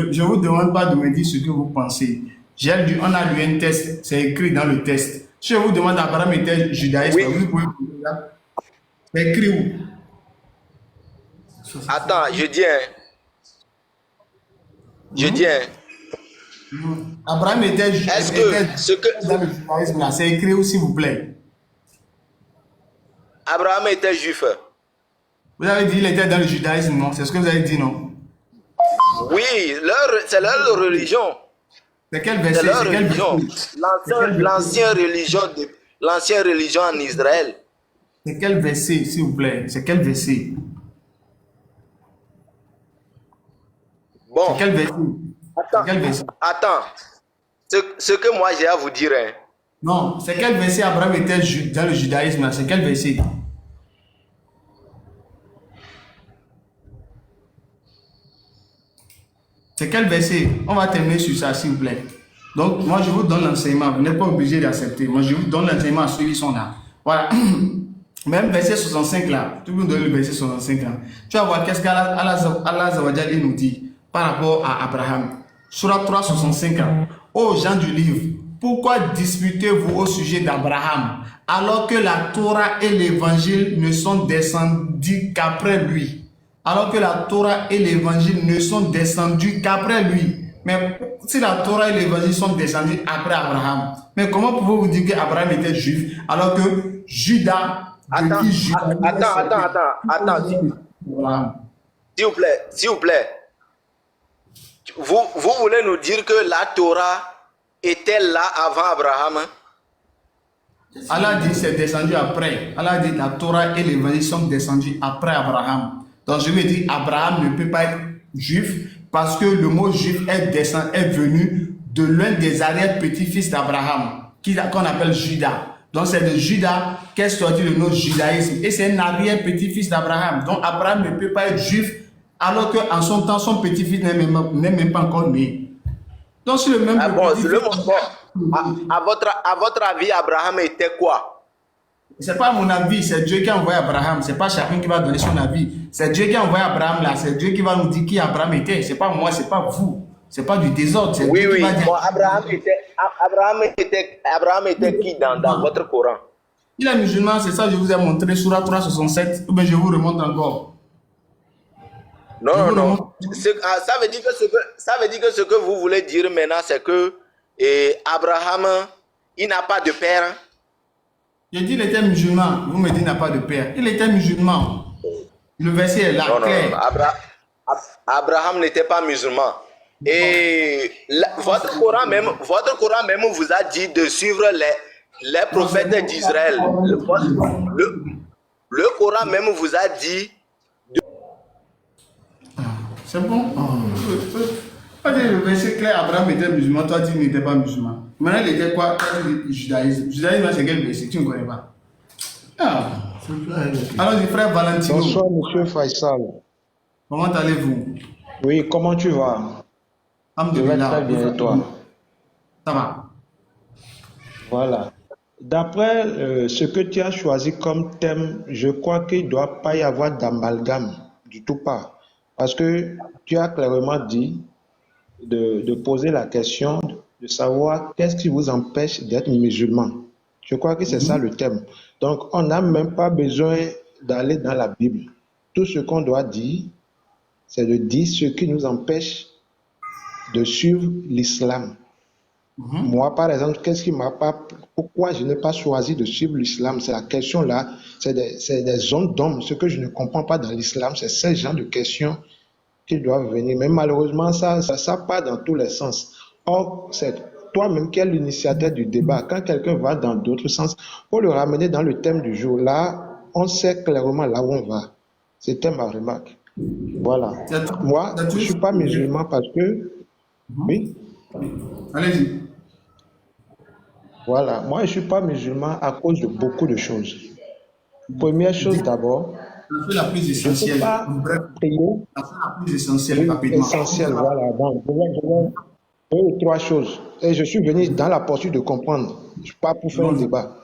S2: Je vous demande pas de me dire ce que vous pensez. On a lu un test, c'est écrit dans le test. Si je vous demande Abraham était judaïsme, vous pouvez me dire. C'est écrit où?
S7: Attends, je dis
S2: Abraham était dans le judaïsme là, c'est écrit où s'il vous plaît?
S7: Abraham était juif.
S2: Vous avez dit qu'il était dans le judaïsme, non? C'est ce que vous avez dit, non?
S7: Oui, c'est leur religion.
S2: C'est quel verset?
S7: C'est leur religion. L'ancienne religion en Israël.
S2: C'est quel verset, s'il vous plaît? C'est quel verset?
S7: Bon.
S2: C'est quel verset?
S7: Attends.
S2: Quel verset?
S7: Attends. Ce que moi j'ai à vous dire, hein.
S2: Non, c'est quel verset Abraham était dans le judaïsme? C'est quel verset? C'est quel verset? On va terminer sur ça, s'il vous plaît. Donc, moi, je vous donne l'enseignement. Vous n'êtes pas obligé d'accepter. Moi, je vous donne l'enseignement à ceux qui sont là. Voilà. Même verset 65 là. Tout le monde donne le verset 65 là. Tu vas voir qu'est-ce qu'Allah Zawadjal nous dit par rapport à Abraham. Surah 3, 65 là. Ô gens du livre, pourquoi disputez-vous au sujet d'Abraham alors que la Torah et l'évangile ne sont descendus qu'après lui? Alors que la Torah et l'évangile ne sont descendus qu'après lui. Mais si la Torah et l'évangile sont descendus après Abraham, mais comment pouvez-vous dire qu'Abraham était juif alors que Judas...
S7: Attends, s'il vous plaît. Vous voulez nous dire que la Torah était là avant Abraham?
S2: Allah dit c'est descendu après. Allah dit la Torah et l'évangile sont descendus après Abraham. Donc je veux dire, Abraham ne peut pas être juif parce que le mot juif est venu de l'un des arrière-petits-fils d'Abraham, qu'on appelle Judas. Donc c'est de Judas qu'est sorti le nom judaïsme. Et c'est un arrière-petit-fils d'Abraham. Donc Abraham ne peut pas être juif alors qu'en son temps, son petit-fils n'est même pas encore né. Donc c'est le même...
S7: À votre avis, Abraham était quoi?
S2: C'est pas mon avis, c'est Dieu qui a envoyé Abraham. C'est pas chacun qui va donner son avis. C'est Dieu qui a envoyé Abraham là. C'est Dieu qui va nous dire qui Abraham était. C'est pas moi, c'est pas vous. C'est pas du désordre.
S7: Oui, oui. Bon, Abraham était qui dans votre Coran?
S2: Il est musulman, c'est ça je vous ai montré. Surah 367. Ou bien je vous remonte encore.
S7: Non. Ça veut dire que ce que vous voulez dire maintenant, c'est que Abraham, il n'a pas de père. Hein?
S2: J'ai dit qu'il était musulman. Vous me dites qu'il n'a pas de père. Il était musulman. Le verset est là.
S7: Non. Abraham n'était pas musulman. Et votre Coran même vous a dit de suivre les prophètes d'Israël. Le Coran même vous a dit de...
S2: C'est bon? Le verset clair, Abraham était musulman, toi tu n'étais pas musulman. Maintenant il était quoi? Judaïsme. Judaïsme c'est quel verset? Tu ne connais pas. Alors du frère Valentino.
S8: Bonsoir monsieur Faisal.
S2: Comment allez-vous?
S8: Oui, comment tu vas? Je vais très bien et toi?
S2: Ça va.
S8: Voilà. D'après ce que tu as choisi comme thème, je crois qu'il ne doit pas y avoir d'amalgame, du tout pas. Parce que tu as clairement dit de poser la question de savoir qu'est-ce qui vous empêche d'être musulman. Je crois que c'est ça le thème. Donc, on n'a même pas besoin d'aller dans la Bible. Tout ce qu'on doit dire, c'est de dire ce qui nous empêche de suivre l'islam. Moi, par exemple, pourquoi je n'ai pas choisi de suivre l'islam? C'est la question là, c'est des zones d'ombre. Ce que je ne comprends pas dans l'islam, c'est ce genre de questions qui doivent venir. Mais malheureusement, ça part dans tous les sens. Or, c'est toi-même qui es l'initiateur du débat. Quand quelqu'un va dans d'autres sens, pour le ramener dans le thème du jour, là, on sait clairement là où on va. C'était ma remarque. Voilà. Moi, je ne suis pas musulman parce que... Oui.
S2: Allez-y.
S8: Voilà. Moi, je ne suis pas musulman à cause de beaucoup de choses. Première chose d'abord,
S2: la plus essentielle.
S8: Je ne peux pas prier.
S2: La plus essentielle, rapidement.
S8: Essentielle, voilà. Donc, je vais deux ou trois choses. Et je suis venu dans la posture de comprendre. Je ne suis pas pour faire un débat.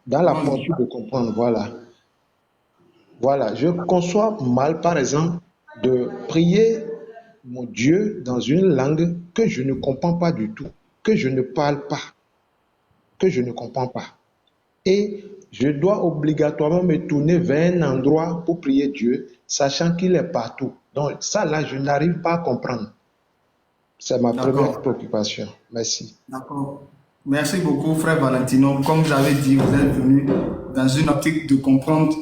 S8: Dans la posture de comprendre, voilà. Voilà. Je conçois mal, par exemple, de prier mon Dieu dans une langue que je ne comprends pas du tout, que je ne parle pas, que je ne comprends pas. Et je dois obligatoirement me tourner vers un endroit pour prier Dieu, sachant qu'il est partout. Donc ça, là, je n'arrive pas à comprendre. C'est ma première préoccupation. Merci.
S2: D'accord. Merci beaucoup, frère Valentino. Comme vous avez dit, vous êtes venu dans une optique de comprendre.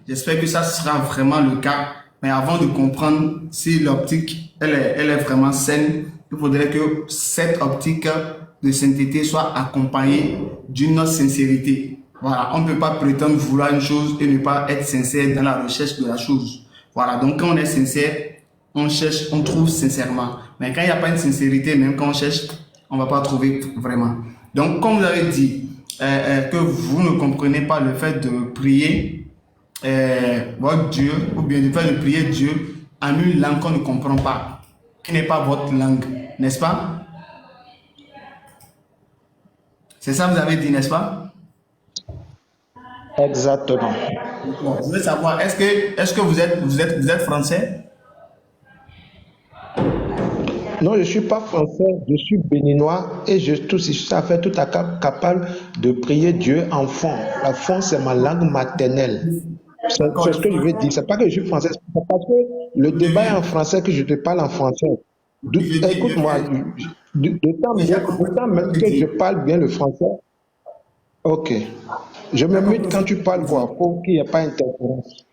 S2: J'espère que ça sera vraiment le cas. Mais avant de comprendre si l'optique, elle est vraiment saine, il faudrait que cette optique de sainteté soit accompagnée d'une autre sincérité. Voilà, on ne peut pas prétendre vouloir une chose et ne pas être sincère dans la recherche de la chose. Voilà, donc quand on est sincère, on cherche, on trouve sincèrement. Mais quand il n'y a pas une sincérité, même quand on cherche, on ne va pas trouver vraiment. Donc, comme vous avez dit, que vous ne comprenez pas le fait de prier votre Dieu, ou bien de faire de prier Dieu en une langue qu'on ne comprend pas, qui n'est pas votre langue, n'est-ce pas? C'est ça que vous avez dit, n'est-ce pas?
S8: Exactement.
S2: Bon, je veux savoir, est-ce que vous êtes français?
S8: Non, je ne suis pas français, je suis béninois et je suis tout à fait capable de prier Dieu en fond. La fond, c'est ma langue maternelle. C'est ce que je veux dire. C'est pas que je suis français, c'est parce que le débat est en français que je te parle en français. Écoute-moi, de temps même que je parle bien le français, ok. Je me mute quand tu parles, quoi, pour qu'il n'y ait pas d'interférence.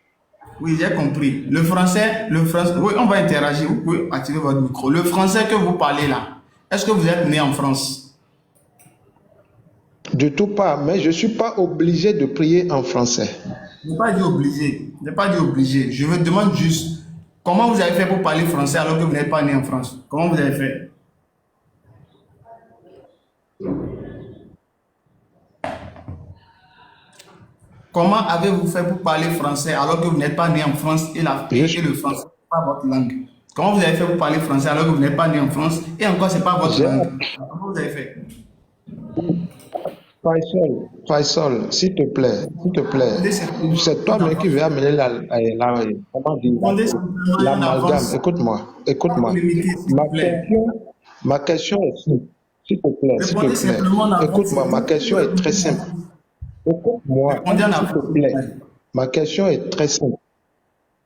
S2: Oui, j'ai compris. Le français, oui, on va interagir. Vous pouvez activer votre micro. Le français que vous parlez là, est-ce que vous êtes né en France?
S8: Du tout pas, mais je ne suis pas obligé de prier en français.
S2: Je n'ai pas dit obligé. Je n'ai pas dit obligé. Je me demande juste comment vous avez fait pour parler français alors que vous n'êtes pas né en France. Comment vous avez fait? Comment avez-vous fait pour parler français alors que vous n'êtes pas né en France et le français n'est pas votre langue? Comment vous avez fait pour parler français alors que vous n'êtes pas né en France et encore c'est pas votre langue? Comment vous avez fait?
S8: Faisal, s'il te plaît, c'est toi-même qui veux amener l'amalgame. Écoute-moi. Ma question est simple, s'il te plaît. Écoute-moi, ma question est très simple. Écoute-moi, s'il te plaît. Ma question est très simple.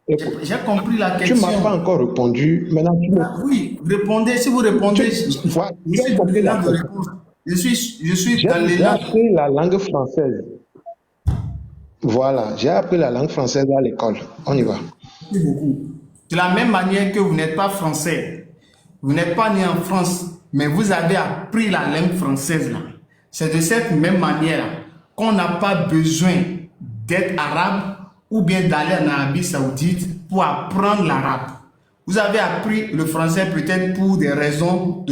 S2: J'ai compris la question.
S8: Tu ne m'as pas encore répondu. Maintenant,
S2: oui, répondez. Si vous répondez,
S8: tu as compris la réponse.
S2: Je suis dans les
S8: langues. J'ai appris la langue française. Voilà, j'ai appris la langue française à l'école. On y va.
S2: Merci beaucoup. De la même manière que vous n'êtes pas français, vous n'êtes pas né en France, mais vous avez appris la langue française là. C'est de cette même manière qu'on n'a pas besoin d'être arabe ou bien d'aller en Arabie Saoudite pour apprendre l'arabe. Vous avez appris le français peut-être pour des raisons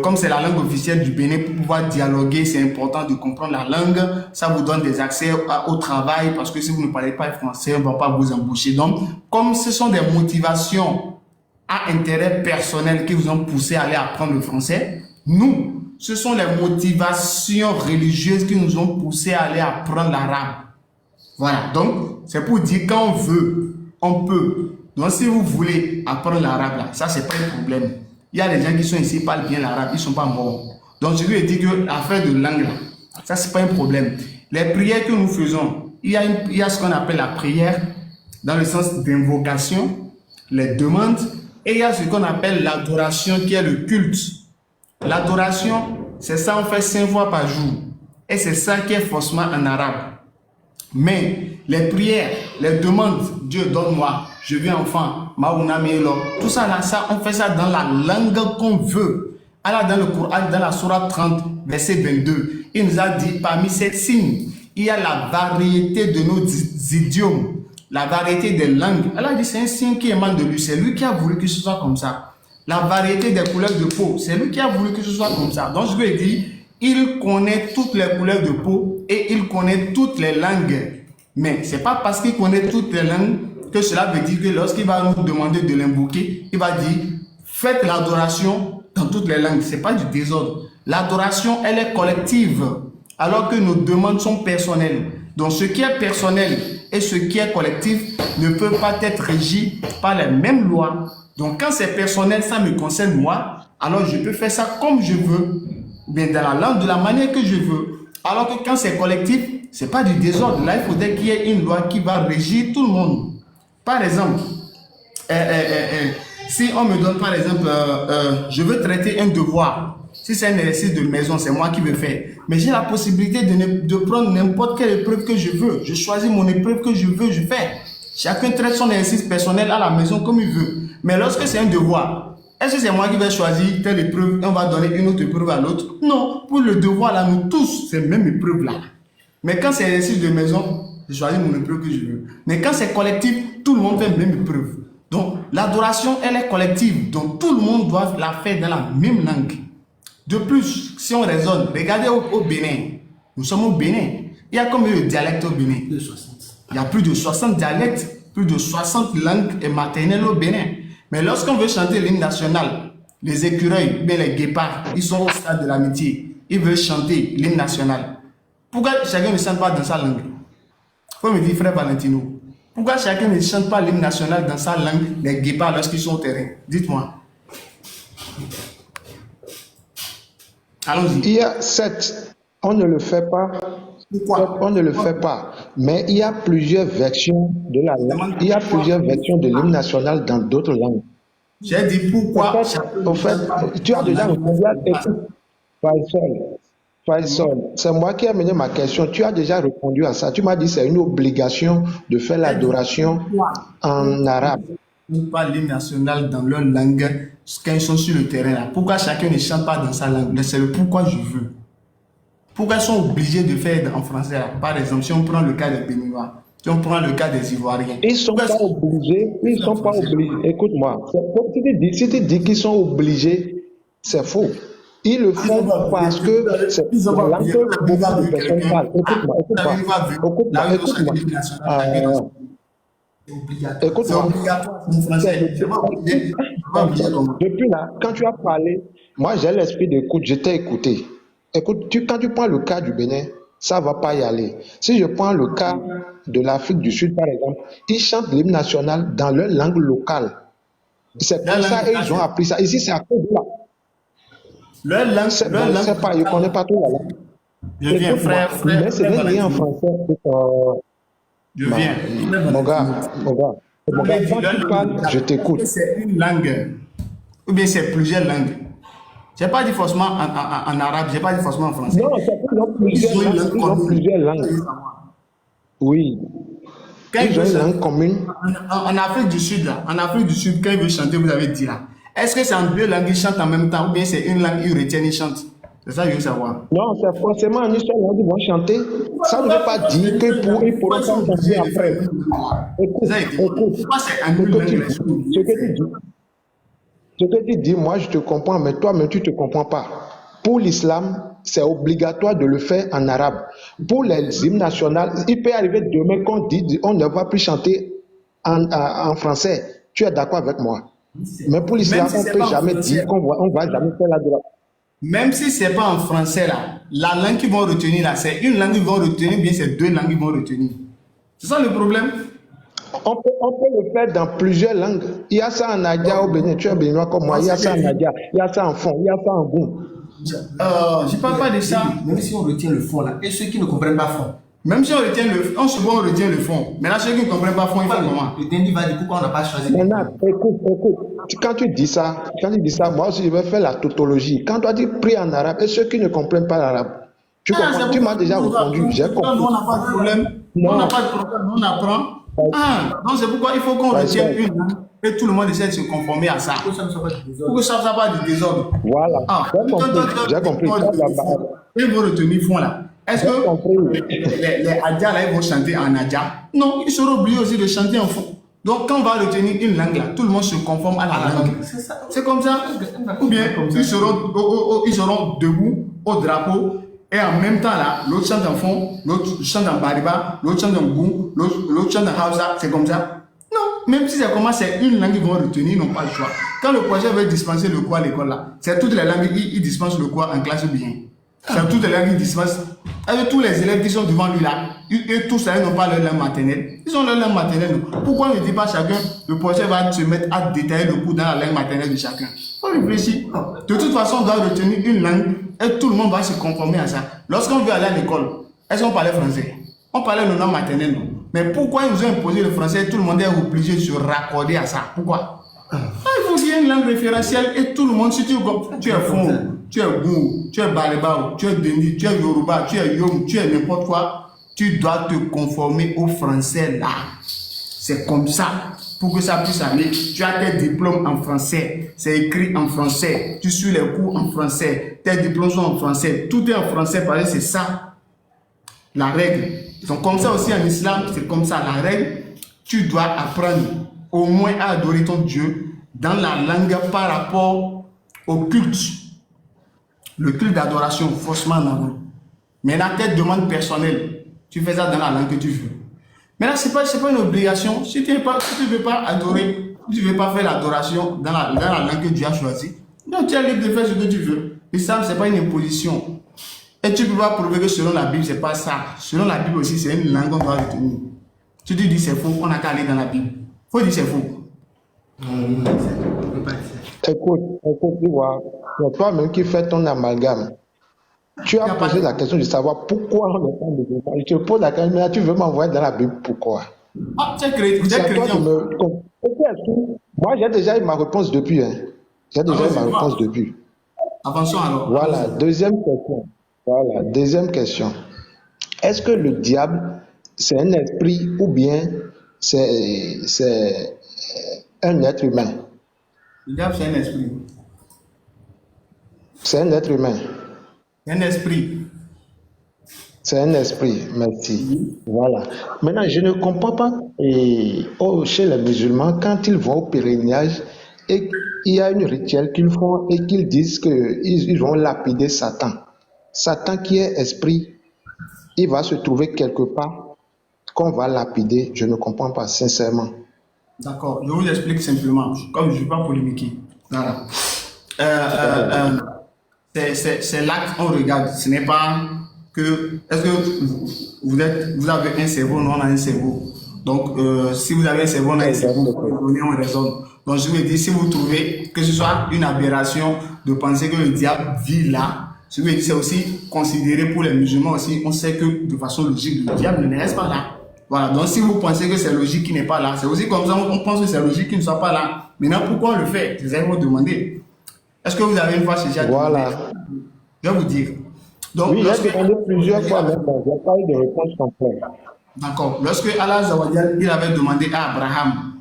S2: comme c'est la langue officielle du Bénin, pour pouvoir dialoguer, c'est important de comprendre la langue. Ça vous donne des accès au travail parce que si vous ne parlez pas français, on ne va pas vous embaucher. Donc, comme ce sont des motivations à intérêt personnel qui vous ont poussé à aller apprendre le français, nous, ce sont les motivations religieuses qui nous ont poussé à aller apprendre l'arabe. Voilà, donc c'est pour dire quand on veut, on peut. Donc si vous voulez apprendre l'arabe, là, ça c'est pas un problème. Il y a des gens qui sont ici, parlent bien l'arabe, ils ne sont pas morts. Donc je lui ai dit que l'affaire de langue, là, ça c'est pas un problème. Les prières que nous faisons, il y a ce qu'on appelle la prière dans le sens d'invocation, les demandes, et il y a ce qu'on appelle l'adoration qui est le culte. L'adoration, c'est ça on fait 5 fois par jour. Et c'est ça qui est forcément en arabe. Mais les prières, les demandes, Dieu donne-moi, je veux enfant, tout ça là, ça, on fait ça dans la langue qu'on veut. Alors dans le Coran, dans la sourate 30, verset 22, il nous a dit parmi ces signes, il y a la variété de nos idiomes, la variété des langues. Elle a dit c'est un signe qui émane de lui, c'est lui qui a voulu que ce soit comme ça. La variété des couleurs de peau, c'est lui qui a voulu que ce soit comme ça. Donc je lui ai dit, il connaît toutes les couleurs de peau et il connaît toutes les langues. Mais ce n'est pas parce qu'il connaît toutes les langues que cela veut dire que lorsqu'il va nous demander de l'invoquer, il va dire faites l'adoration dans toutes les langues. Ce n'est pas du désordre. L'adoration, elle est collective alors que nos demandes sont personnelles. Donc ce qui est personnel et ce qui est collectif ne peut pas être régi par les mêmes lois. Donc quand c'est personnel, ça me concerne moi, alors je peux faire ça comme je veux. Bien dans la langue, de la manière que je veux. Alors que quand c'est collectif, ce n'est pas du désordre. Là, il faudrait qu'il y ait une loi qui va régir tout le monde. Par exemple, si on me donne, par exemple, je veux traiter un devoir. Si c'est un exercice de maison, c'est moi qui vais faire. Mais j'ai la possibilité de prendre n'importe quelle épreuve que je veux. Je choisis mon épreuve que je veux, je fais. Chacun traite son exercice personnel à la maison comme il veut. Mais lorsque c'est un devoir, est-ce que c'est moi qui vais choisir telle épreuve et on va donner une autre épreuve à l'autre? Non, pour le devoir là, nous tous, c'est la même épreuve là. Mais quand c'est exercice de maison, je choisis mon épreuve que je veux. Mais quand c'est collectif, tout le monde fait la même épreuve. Donc, l'adoration, elle est collective. Donc, tout le monde doit la faire dans la même langue. De plus, si on raisonne, regardez au Bénin. Nous sommes au Bénin. Il y a combien de dialectes au Bénin? Il y a plus de 60 dialectes, plus de 60 langues maternelles au Bénin. Mais lorsqu'on veut chanter l'hymne national, les écureuils, bien les guépards, ils sont au stade de l'amitié. Ils veulent chanter l'hymne national. Pourquoi chacun ne chante pas dans sa langue? Il faut me dire, frère Valentino, pourquoi chacun ne chante pas l'hymne national dans sa langue, les guépards, lorsqu'ils sont au terrain? Dites-moi. Allons-y.
S8: Il y a 7. On ne le fait pas.
S2: Pourquoi?
S8: On ne le fait pas. Mais il y a plusieurs versions de la langue. Il y a plusieurs versions de l'hymne national dans d'autres langues.
S2: J'ai dit pourquoi.
S8: En fait, tu as déjà répondu à Faisal, c'est moi qui ai amené ma question. Tu as déjà répondu à ça. Tu m'as dit que c'est une obligation de faire l'adoration en arabe.
S2: Pas l'hymne national dans leur langue quand ils sont sur le terrain là. Pourquoi chacun ne chante pas dans sa langue? C'est le pourquoi je veux. Pourquoi ils sont obligés de faire en français là? Par exemple, si on prend le cas des Béninois, si on prend le cas des Ivoiriens.
S8: Ils ne sont pas obligés. Ils ne sont pas obligés. Écoute-moi. Si tu dis qu'ils sont obligés, c'est faux. Ils le font parce que c'est la langue que beaucoup de personnes parlent. Écoute-moi. Depuis là, quand tu as parlé, moi j'ai l'esprit d'écoute, je t'ai écouté. Écoute, quand tu prends le cas du Bénin, ça ne va pas y aller. Si je prends le cas de l'Afrique du Sud, par exemple, ils chantent l'hymne national dans leur langue locale. C'est comme ça qu'ils ont appris ça. Ici, c'est à cause de là.
S2: Leur langue,
S8: je ne pas, je connais pas tout la langue.
S2: Je viens, frère.
S8: Mais c'est rien en français.
S2: Je viens.
S8: Mon gars, quand tu parles, je t'écoute.
S2: C'est une langue, ou bien c'est plusieurs langues. Je n'ai pas dit forcément en arabe, je n'ai pas dit forcément en français.
S8: Non, c'est ils ont plusieurs langues. Oui. Ils ont une langue commune.
S2: En Afrique du Sud, là, quand ils veulent chanter, vous avez dit là. Est-ce que c'est en deux langues qu'ils chantent en même temps ou bien c'est une langue qu'ils retiennent, ils chantent? C'est ça que je veux savoir.
S8: Non, c'est forcément en une seule langue qu'ils vont chanter. Ça ne veut pas dire qu'ils pourront pas chanter après. Écoute. Ce que tu dis, moi je te comprends, mais toi-même tu ne te comprends pas. Pour l'islam, c'est obligatoire de le faire en arabe. Pour les hymnes nationaux, il peut arriver demain qu'on dit on ne va plus chanter en français. Tu es d'accord avec moi? Mais pour l'islam, on ne peut jamais dire qu'on ne va jamais faire la droite.
S2: Même si ce n'est pas en français, là, la langue qu'ils vont retenir, là, c'est une langue qu'ils vont retenir, bien c'est deux langues qu'ils vont retenir. C'est ça le problème?
S8: On peut le faire dans plusieurs langues. Il y a ça en Nadia au Bénin, tu es béninois comme moi, il y a ça en Nadia, il y a ça en fond, il y a ça en bout.
S2: Je ne parle pas de ça.
S3: Même si on retient le fond là, et ceux qui ne comprennent pas fond.
S2: Même si on retient le fond, souvent on retient le fond. Mais là, ceux qui ne comprennent pas fond, ils font comment?
S3: Le Dendi va dire pourquoi on n'a pas choisi.
S8: Écoute. Quand tu dis ça, moi aussi je vais faire la tautologie. Quand tu dis prie en arabe, et ceux qui ne comprennent pas l'arabe, tu comprends? Tu m'as déjà répondu, j'ai compris.
S2: Non, on n'a pas de problème. On n'a pas de problème, on apprend. Donc c'est pourquoi il faut qu'on retienne une langue et tout le monde essaie de se conformer à ça. Pour que ça ne soit pas du désordre.
S8: Voilà. J'ai compris.
S2: Ils vont retenir fond là. Est-ce que les Adja là, ils vont chanter en Adja? Non, ils seront obligés aussi de chanter en fond. Donc quand on va retenir une langue là, tout le monde se conforme à la langue. C'est comme ça. Ou bien ils seront debout au drapeau. Et en même temps là, l'autre chante en fond, l'autre chante en bariba, l'autre chante en goût, l'autre chante en hausa, c'est comme ça. Non, même si c'est comment, c'est une langue qu'ils vont retenir, ils n'ont pas le choix. Quand le projet veut dispenser le cours à l'école là, c'est toutes les langues, ils dispensent le cours en classe bien. C'est toutes les langues qu'ils dispensent. Avec tous les élèves qui sont devant lui là, et tous là, ils n'ont pas leur langue maternelle. Ils ont leur langue maternelle. Pourquoi on ne dit pas chacun, le projet va se mettre à détailler le cours dans la langue maternelle de chacun? Il faut réfléchir. De toute façon, on doit retenir une langue et tout le monde va se conformer à ça. Lorsqu'on veut aller à l'école, est-ce qu'on parlait français? On parlait nos langues maternelles, non? Mais pourquoi ils nous ont imposé le français et tout le monde est obligé de se raccorder à ça? Pourquoi? Il faut qu'il y ait une langue référentielle et tout le monde, si tu es fond, tu es Gou, tu es Baleba, tu es Dendi, tu es Yoruba, tu es Yom, tu es n'importe quoi, tu dois te conformer au français là. C'est comme ça. Pour que ça puisse aller, tu as tes diplômes en français, c'est écrit en français, tu suis les cours en français, tes diplômes sont en français, tout est en français parce que c'est ça la règle. Donc comme ça aussi en islam, c'est comme ça la règle, tu dois apprendre au moins à adorer ton Dieu dans la langue par rapport au culte. Le culte d'adoration, forcément en avant. Mais dans tes demandes personnelles, tu fais ça dans la langue que tu veux. Mais là, ce n'est pas une obligation. Si tu ne veux pas adorer, si tu ne veux pas faire l'adoration dans la langue que Dieu a choisie, donc tu es libre de faire ce que tu veux. L'islam, ce n'est pas une imposition. Et tu ne peux pas prouver que selon la Bible, ce n'est pas ça. Selon la Bible aussi, c'est une langue qu'on doit retenir. Si tu dis c'est faux, on n'a qu'à aller dans la Bible. Il faut dire c'est faux.
S8: Écoute, tu vois, c'est toi-même qui fais ton amalgame. Tu as posé la question de savoir pourquoi on n'est pas musulman. Je te pose la question, mais là, tu veux m'envoyer dans la Bible, pourquoi?
S2: Ah, tu es chrétien.
S8: Moi, j'ai déjà eu ma réponse depuis. Hein. J'ai déjà eu ma réponse depuis.
S2: Avançons alors.
S8: Voilà, deuxième question. Est-ce que le diable, c'est un esprit ou bien c'est un être humain?
S2: Le diable, c'est un esprit.
S8: C'est un être humain.
S2: Un esprit.
S8: C'est un esprit, merci. Voilà. Maintenant, je ne comprends pas chez les musulmans, quand ils vont au pèlerinage, et il y a une rituel qu'ils font et qu'ils disent qu'ils vont lapider Satan. Satan qui est esprit, il va se trouver quelque part qu'on va lapider. Je ne comprends pas, sincèrement.
S2: D'accord, je vous explique simplement, comme je ne vais pas polémiquer. Voilà. C'est l'acte qu'on regarde, ce n'est pas que... Est-ce que vous avez un cerveau, nous on a un cerveau. Donc, si vous avez un cerveau, on a un cerveau, on raisonne. Donc, je veux dire, si vous trouvez que ce soit une aberration de penser que le diable vit là, je veux dire, c'est aussi considéré pour les musulmans aussi, on sait que de façon logique, le diable ne reste pas là. Voilà, donc si vous pensez que c'est logique qu'il n'est pas là, c'est aussi comme ça, on pense que c'est logique qu'il ne soit pas là. Maintenant, pourquoi on le fait? Vous allez vous demander. Est-ce que vous avez une fois cherché à demander? Je vais vous dire. Donc,
S8: oui, j'ai demandé plusieurs fois, mais bon, je n'ai pas eu de réponse complète.
S2: D'accord. Lorsque Allah Zawadial, il avait demandé à Abraham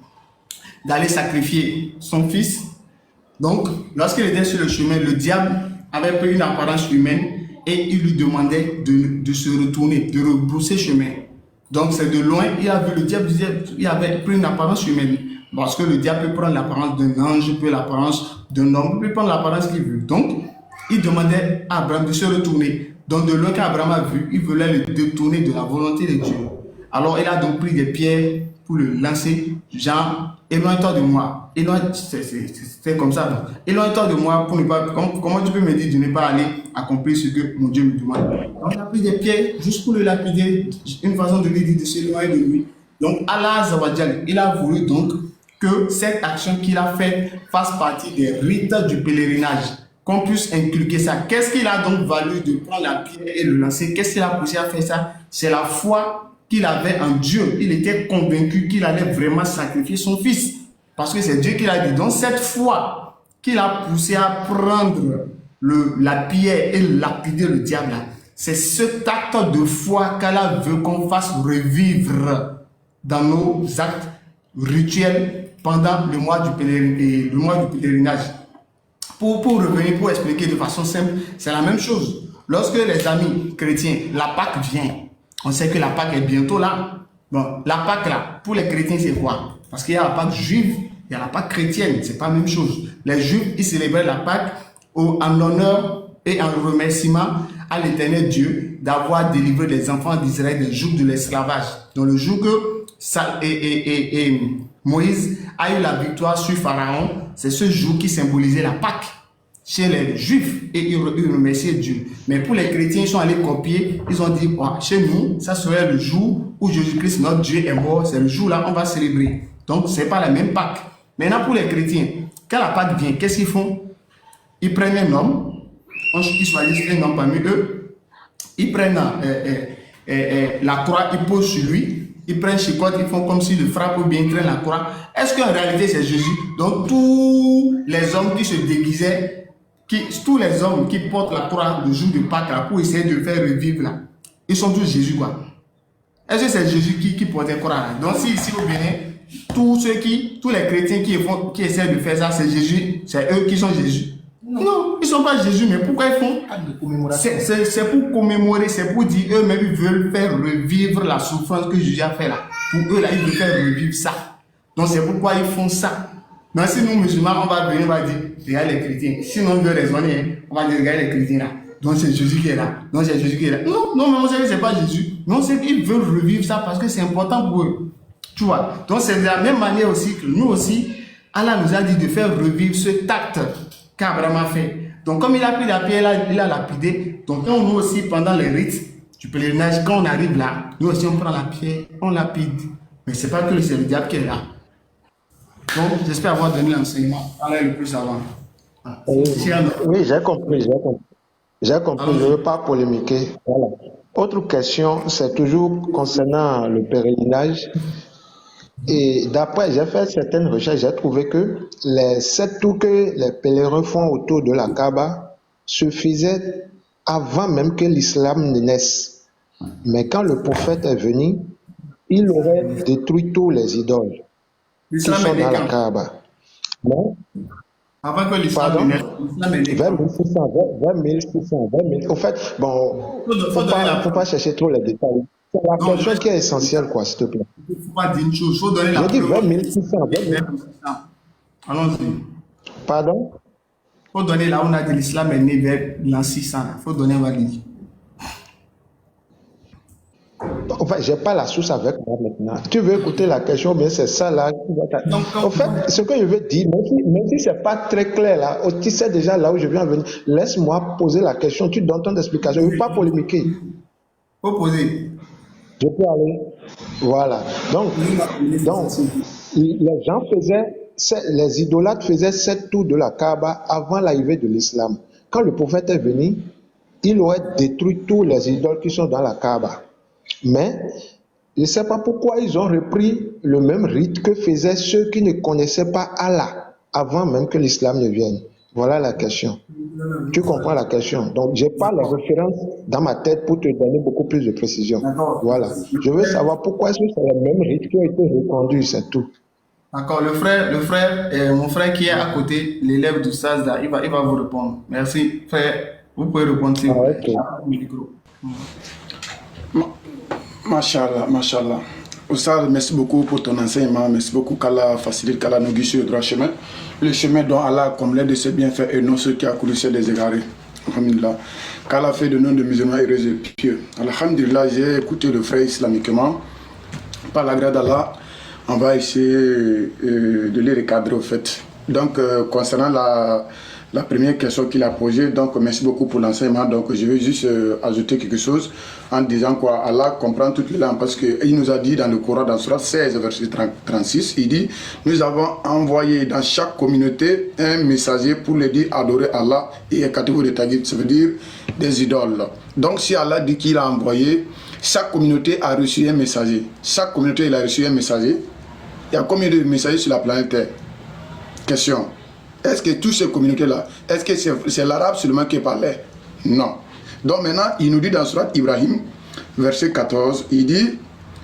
S2: d'aller sacrifier son fils, donc, lorsqu'il était sur le chemin, le diable avait pris une apparence humaine et il lui demandait de se retourner, de rebrousser chemin. Donc, c'est de loin, il a vu le diable, il avait pris une apparence humaine. Parce que le diable peut prendre l'apparence d'un ange, peut l'apparence d'un homme, peut prendre l'apparence qu'il veut. Donc, il demandait à Abraham de se retourner. Donc, de loin qu'Abraham a vu, il voulait le détourner de la volonté de Dieu. Alors, il a donc pris des pierres pour le lancer. Genre, éloigne-toi de moi. C'est comme ça. Donc. Éloigne-toi de moi pour ne pas. Comment tu peux me dire de ne pas aller accomplir ce que mon Dieu me demande? Donc, il a pris des pierres juste pour le lapider. Une façon de lui dire de s'éloigner de lui. Donc, Allah Zawadial, il a voulu donc que cette action qu'il a faite fasse partie des rites du pèlerinage. Qu'on puisse inculquer ça. Qu'est-ce qu'il a donc valu de prendre la pierre et le lancer? Qu'est-ce qu'il a poussé à faire ça? C'est la foi qu'il avait en Dieu. Il était convaincu qu'il allait vraiment sacrifier son fils. Parce que c'est Dieu qui l'a dit. Donc cette foi qu'il a poussé à prendre la pierre et lapider le diable, c'est cet acte de foi qu'Allah veut qu'on fasse revivre dans nos actes rituels pendant le mois du pèlerinage. Pour revenir, pour expliquer de façon simple, c'est la même chose. Lorsque les amis chrétiens, la Pâque vient, on sait que la Pâque est bientôt là. Bon, la Pâque là, pour les chrétiens, c'est quoi? Parce qu'il y a la Pâque juive, il y a la Pâque chrétienne, c'est pas la même chose. Les juifs, ils célébraient la Pâque en l'honneur et en remerciement à l'Éternel Dieu d'avoir délivré les enfants d'Israël du joug de l'esclavage. Donc le jour que Moïse a eu la victoire sur Pharaon, c'est ce jour qui symbolisait la Pâque chez les Juifs et ils remerciaient Dieu. Mais pour les chrétiens, ils sont allés copier, ils ont dit, oh, chez nous, ça serait le jour où Jésus-Christ, notre Dieu, est mort, c'est le jour-là on va célébrer. Donc, ce n'est pas la même Pâque. Maintenant, pour les chrétiens, quand la Pâque vient, qu'est-ce qu'ils font? Ils prennent un homme, ils choisissent un homme parmi eux, ils prennent la croix, ils posent sur lui, ils prennent chicotte, ils font comme s'ils le frappent ou bien ils traînent la croix. Est-ce qu'en réalité c'est Jésus? Donc tous les hommes qui se déguisaient, tous les hommes qui portent la croix le jour de Pâques là, pour essayer de le faire revivre là, ils sont tous Jésus quoi? Est-ce que c'est Jésus qui porte la croix là? Donc si ici au Bénin, tous les chrétiens qui essaient de faire ça, c'est Jésus, c'est eux qui sont Jésus. Non, ils ne sont pas Jésus, mais pourquoi ils font? C'est pour commémorer, c'est pour dire eux-mêmes ils veulent faire revivre la souffrance que Jésus a fait là. Pour eux là, ils veulent faire revivre ça. Donc c'est pourquoi ils font ça. Donc si nous musulmans, on va venir, on va dire, regarde les chrétiens. Si on veut raisonner, on va dire, regarde les chrétiens là. Donc c'est Jésus qui est là. Donc c'est Jésus qui est là. Non, non, mais on sait que c'est pas Jésus. Non, c'est qu'ils veulent revivre ça parce que c'est important pour eux. Tu vois. Donc c'est de la même manière aussi que nous aussi, Allah nous a dit de faire revivre ce acte qu'Abraham a fait. Donc comme il a pris la pierre là, il a lapidé. Donc quand nous aussi, pendant les rites du pèlerinage, quand on arrive là, nous aussi on prend la pierre, on lapide. Mais c'est pas que c'est le diable qui est là. Donc j'espère avoir donné l'enseignement. Allah est le plus savant.
S8: Oui, j'ai compris, j'ai compris. J'ai compris, je ne veux pas polémiquer. Voilà. Autre question, c'est toujours concernant le pèlerinage. Et d'après, j'ai fait certaines recherches, j'ai trouvé que les 7 tours que les pèlerins font autour de la Kaaba se faisaient avant même que l'islam ne naisse. Mais quand le prophète est venu, il aurait détruit tous les idoles qui sont dans la Kaaba. Non?
S2: Avant que l'islam naisse, l'islam est né.
S8: 20 000. En fait, bon, faut pas chercher trop les détails. C'est la question qui est essentielle, quoi, s'il te plaît.
S2: Il ne faut pas dire une chose, il faut donner la
S8: preuve. Je dis 20 600.
S2: Allons-y.
S8: Pardon?
S2: Il faut donner là où on a dit l'islam est né vers l'an 600. Il faut donner validité.
S8: En fait, je n'ai pas la source avec moi maintenant. Tu veux écouter la question, mais c'est ça là. En fait, ce que je veux dire, même si ce n'est pas très clair là, tu sais déjà là où je viens venir, laisse-moi poser la question, tu donnes ton explication. Je ne veux pas polémiquer.
S2: Il faut poser.
S8: Je peux aller. Voilà. Donc les gens les idolâtres faisaient 7 tours de la Kaaba avant l'arrivée de l'islam. Quand le prophète est venu, il aurait détruit tous les idoles qui sont dans la Kaaba. Mais je ne sais pas pourquoi ils ont repris le même rite que faisaient ceux qui ne connaissaient pas Allah avant même que l'islam ne vienne. Voilà la question. Tu comprends la question. Donc, je n'ai pas les références dans ma tête pour te donner beaucoup plus de précision. Voilà. Je veux savoir pourquoi est-ce que c'est le même rite qui a été reconduit, c'est tout.
S2: D'accord. Mon frère qui est à côté, l'élève du Sazda, il va vous répondre. Merci, frère. Vous pouvez répondre si vous voulez.
S4: Machallah, machallah. Oustaz, merci beaucoup pour ton enseignement. Merci beaucoup qu'Allah facilite, qu'Allah nous guide sur le droit chemin. Le chemin dont Allah comblé de ses bienfaits et non ceux qui a couru sur les égarés. Alhamdulillah. Qu'Allah fait de nous de musulmans heureux et pieux. Alhamdulillah, j'ai écouté le frère islamiquement. Par la grâce d'Allah, on va essayer de les recadrer au fait. Donc, concernant la première question qu'il a posée, donc merci beaucoup pour l'enseignement. Donc je vais juste ajouter quelque chose en disant quoi, Allah comprend toutes les langues parce qu'il nous a dit dans le Coran, dans Surat 16, verset 36, il dit, nous avons envoyé dans chaque communauté un messager pour les dire adorer Allah et catégorie de taguit, ça veut dire des idoles. Donc si Allah dit qu'il a envoyé, chaque communauté a reçu un messager. Chaque communauté il a reçu un messager. Il y a combien de messagers sur la planète Terre? Question. Est-ce que toutes ces communautés-là, est-ce que c'est l'arabe seulement qui parlait? Non. Donc maintenant, il nous dit dans Surat Ibrahim, verset 14, il dit,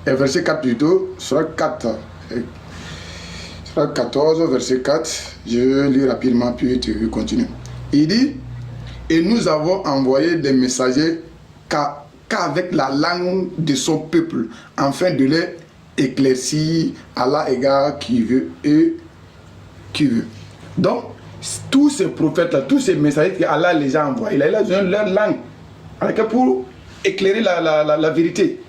S4: verset 4 plutôt, Surat 4, Surat 14, verset 4, je lis rapidement, puis tu continues. Il dit, et nous avons envoyé des messagers qu'avec la langue de son peuple, afin de les éclaircir à l'égard qui veut et qui veut. Donc, tous ces prophètes-là, tous ces messagers qu'Allah les a envoyés, il a leur langue pour éclairer la vérité.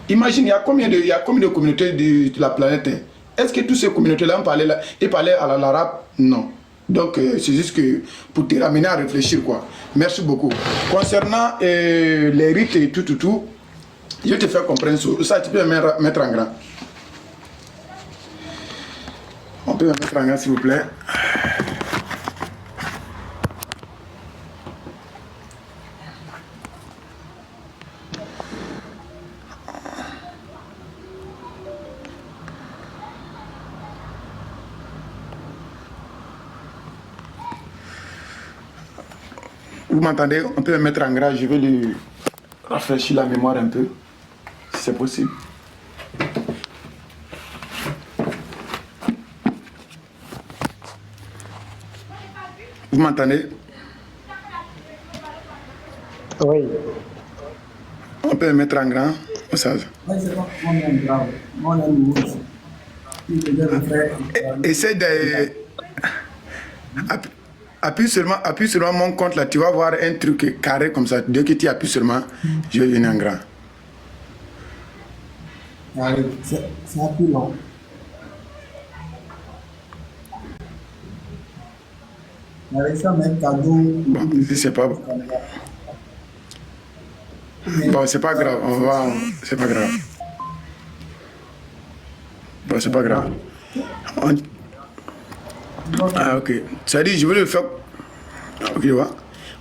S4: Imagine, il y a combien de communautés de la planète? Est-ce que toutes ces communautés-là parlaient à l'arabe? Non. Donc, c'est juste que pour te ramener à réfléchir, quoi. Merci beaucoup. Concernant les rites et tout, je te fais comprendre ça. Tu peux me mettre en grand. On peut me mettre en grand, s'il vous plaît. Vous m'entendez? On peut me mettre en gras, je vais lui rafraîchir la mémoire un peu, si c'est possible. Vous m'entendez?
S8: Oui.
S4: On peut me mettre en grand, ça.
S2: Oui, c'est bon. On est en grand. On est nouveau.
S4: Essaye de... Appuie seulement mon compte là, tu vas voir un truc carré comme ça. Dès que tu appuies seulement, je vais venir en grand.
S3: C'est un peu long.
S4: Bon, c'est pas bon. Bon, c'est pas grave, c'est pas grave. Bon, c'est pas grave. Ah, ok. Ça dit, je veux le faire. Ok, ouais.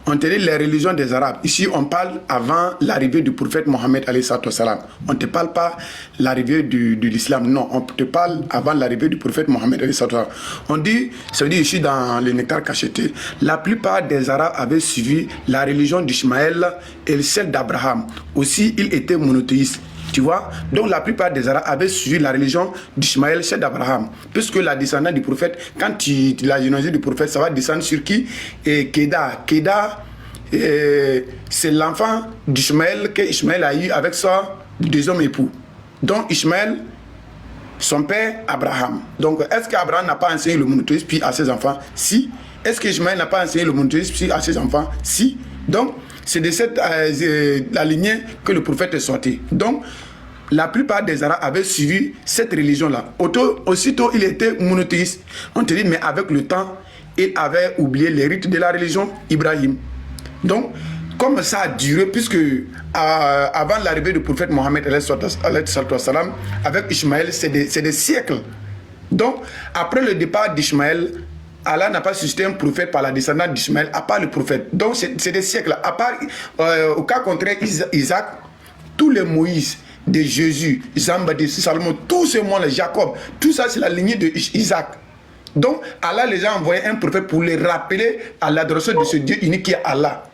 S4: On te dit les religions des Arabes. Ici, on parle avant l'arrivée du prophète Mohammed alayhi salam. On ne te parle pas l'arrivée de l'islam. Non, on te parle avant l'arrivée du prophète Mohammed alayhi salam. On dit, ça veut dire ici dans les nectars cachetés, la plupart des Arabes avaient suivi la religion d'Ismaël et celle d'Abraham. Aussi, ils étaient monothéistes. Tu vois, donc la plupart des Arabes avaient suivi la religion d'Ismaël, celle d'Abraham. Puisque la descendance du prophète, quand la généalogie du prophète, ça va descendre sur qui? Et Kéda. Kéda, c'est l'enfant d'Ismaël que Ismaël a eu avec sa deuxième époux. Donc Ismaël, son père, Abraham. Donc est-ce qu'Abraham n'a pas enseigné le monothéisme puis à ses enfants? Si. Est-ce qu'Ismaël n'a pas enseigné le monothéisme puis à ses enfants? Si. Donc c'est de cette la lignée que le prophète est sorti. Donc la plupart des Arabes avaient suivi cette religion-là. Aussitôt, il était monothéiste. On te dit, mais avec le temps, il avait oublié les rites de la religion Ibrahim. Donc, comme ça a duré, puisque avant l'arrivée du prophète Mohammed, avec Ismaël, c'est des siècles. Donc, après le départ d'Ismaël, Allah n'a pas suscité un prophète par la descendance d'Ismaël, à part le prophète. Donc, c'est des siècles. À part, au cas contraire, Isaac, tous les Moïse, de Jésus, Jean-Baptiste, Salomon, tout ce monde, Jacob, tout ça, c'est la lignée de Isaac. Donc, Allah les a envoyé un prophète pour les rappeler à l'adoration de ce Dieu unique qui est Allah.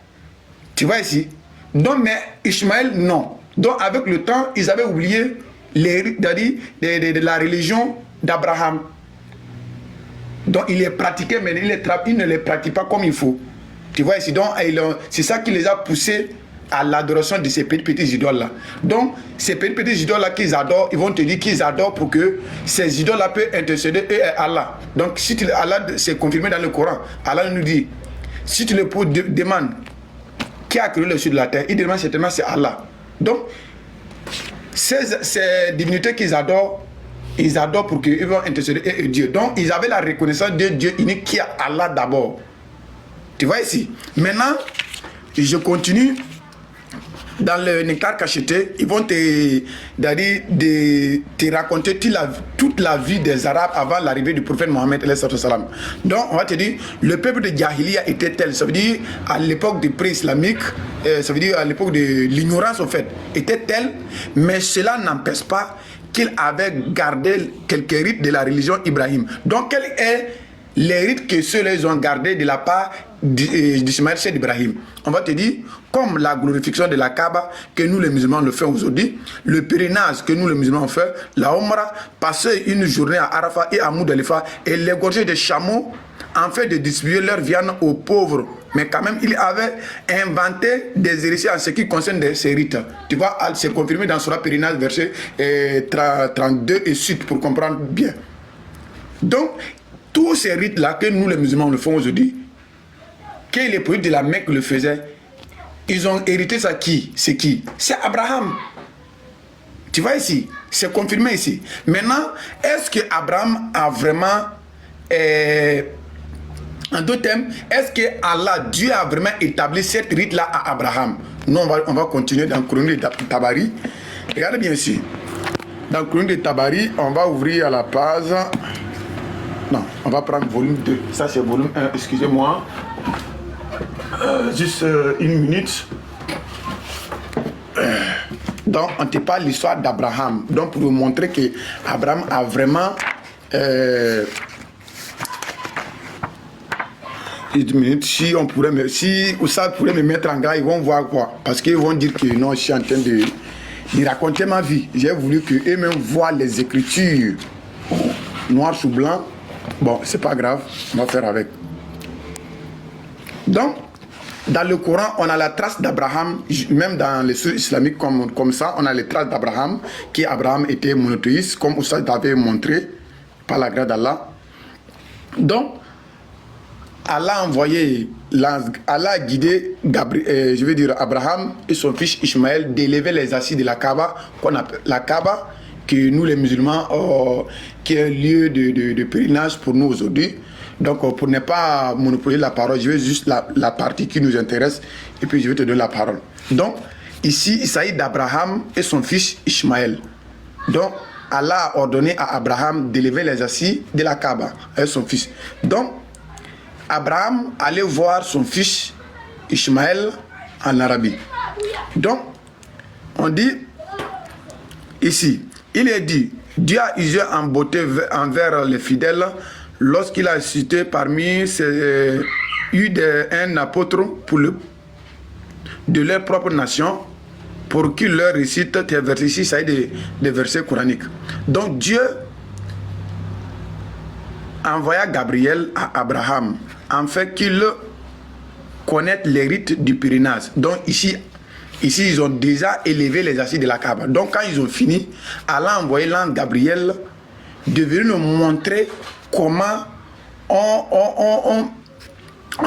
S4: Tu vois ici? Donc, mais Ishmaël, non. Donc, avec le temps, ils avaient oublié les rites de la religion d'Abraham. Donc, ils les pratiquaient, mais ils ne les pratiquent pas comme il faut. Tu vois ici? Donc, c'est ça qui les a poussés à l'adoration de ces petits idoles-là. Donc, ces petits idoles-là qu'ils adorent, ils vont te dire qu'ils adorent pour que ces idoles-là peuvent intercéder eux et Allah. Donc, si Allah, c'est confirmé dans le Coran, Allah nous dit, si tu le demandes qui a créé le ciel de la terre, il demande certainement c'est Allah. Donc, ces divinités qu'ils adorent, ils adorent pour qu'ils vont intercéder eux et Dieu. Donc, ils avaient la reconnaissance de Dieu unique qui est Allah d'abord. Tu vois ici? Maintenant, je continue. Dans le nectar cacheté, ils vont te raconter toute la vie des Arabes avant l'arrivée du prophète Mohammed. Donc, on va te dire, le peuple de Jahiliya était tel, ça veut dire à l'époque du pré-islamique, ça veut dire à l'époque de l'ignorance, en fait, était tel, mais cela n'empêche pas qu'ils avaient gardé quelques rites de la religion Ibrahim. Donc, quel est les rites que ceux-là ont gardés de la part d'Ismaël chez Ibrahim? On va te dire, comme la glorification de la Kaaba que nous les musulmans le faisons aujourd'hui, le pèlerinage que nous les musulmans faisons, la Omra, passer une journée à Arafat et à Moudalifa et l'égorger des chameaux en fait de distribuer leur viande aux pauvres. Mais quand même, il avait inventé des hérésies en ce qui concerne ces rites. Tu vois, c'est confirmé dans Surah Pèlerinage, verset 32 et suite, pour comprendre bien. Donc, tous ces rites-là que nous les musulmans le font aujourd'hui, que les prophètes de la Mecque le faisaient, ils ont hérité ça qui? C'est qui? C'est Abraham. Tu vois ici? C'est confirmé ici. Maintenant, est-ce que Abraham a vraiment... en d'autres termes, est-ce que Allah, Dieu a vraiment établi cette rite-là à Abraham? Nous, on va continuer dans le Chronique de Tabari. Regardez bien ici. Dans le Chronique de Tabari, on va ouvrir à la page... Non, on va prendre volume 2. Ça, c'est volume 1, excusez-moi. Juste une minute. Donc, on te parle de l'histoire d'Abraham. Donc, pour vous montrer que Abraham a vraiment... une minute, si on pourrait si ça pourrait me mettre en garde, ils vont voir quoi. Parce qu'ils vont dire que non, je suis en train de raconter ma vie. J'ai voulu qu'eux-mêmes voient les écritures noir sur blanc. Bon, c'est pas grave, on va faire avec. Donc, dans le Coran, on a la trace d'Abraham, même dans les sources islamiques comme ça, on a les traces d'Abraham, qui Abraham était monothéiste, comme Oustaz avait montré. par la grâce d'Allah. Donc, Allah a envoyé, Allah a guidé Abraham et son fils Ishmaël d'élever les assises de la Kaaba, qu'on appelle la Kaaba, que nous les musulmans, qui est un lieu de pèlerinage pour nous aujourd'hui. Donc, pour ne pas monopoliser la parole, je vais juste la partie qui nous intéresse et puis je vais te donner la parole. Donc, ici, il s'agit d'Abraham et son fils Ishmaël. Donc, Allah a ordonné à Abraham d'élever les assises de la Kaaba avec son fils. Donc, Abraham allait voir son fils Ishmaël en Arabie. Donc, on dit ici, il est dit, Dieu a usé en beauté envers les fidèles lorsqu'il a cité parmi un apôtre de leur propre nation pour qu'il leur récite des versets. Ici, ça est des versets coraniques. Donc, Dieu envoya Gabriel à Abraham en fait qu'il connaisse les rites du pèlerinage. Donc ici, ils ont déjà élevé les assises de la Kaaba. Donc quand ils ont fini, Allah a envoyé l'ange Gabriel de venir nous montrer comment on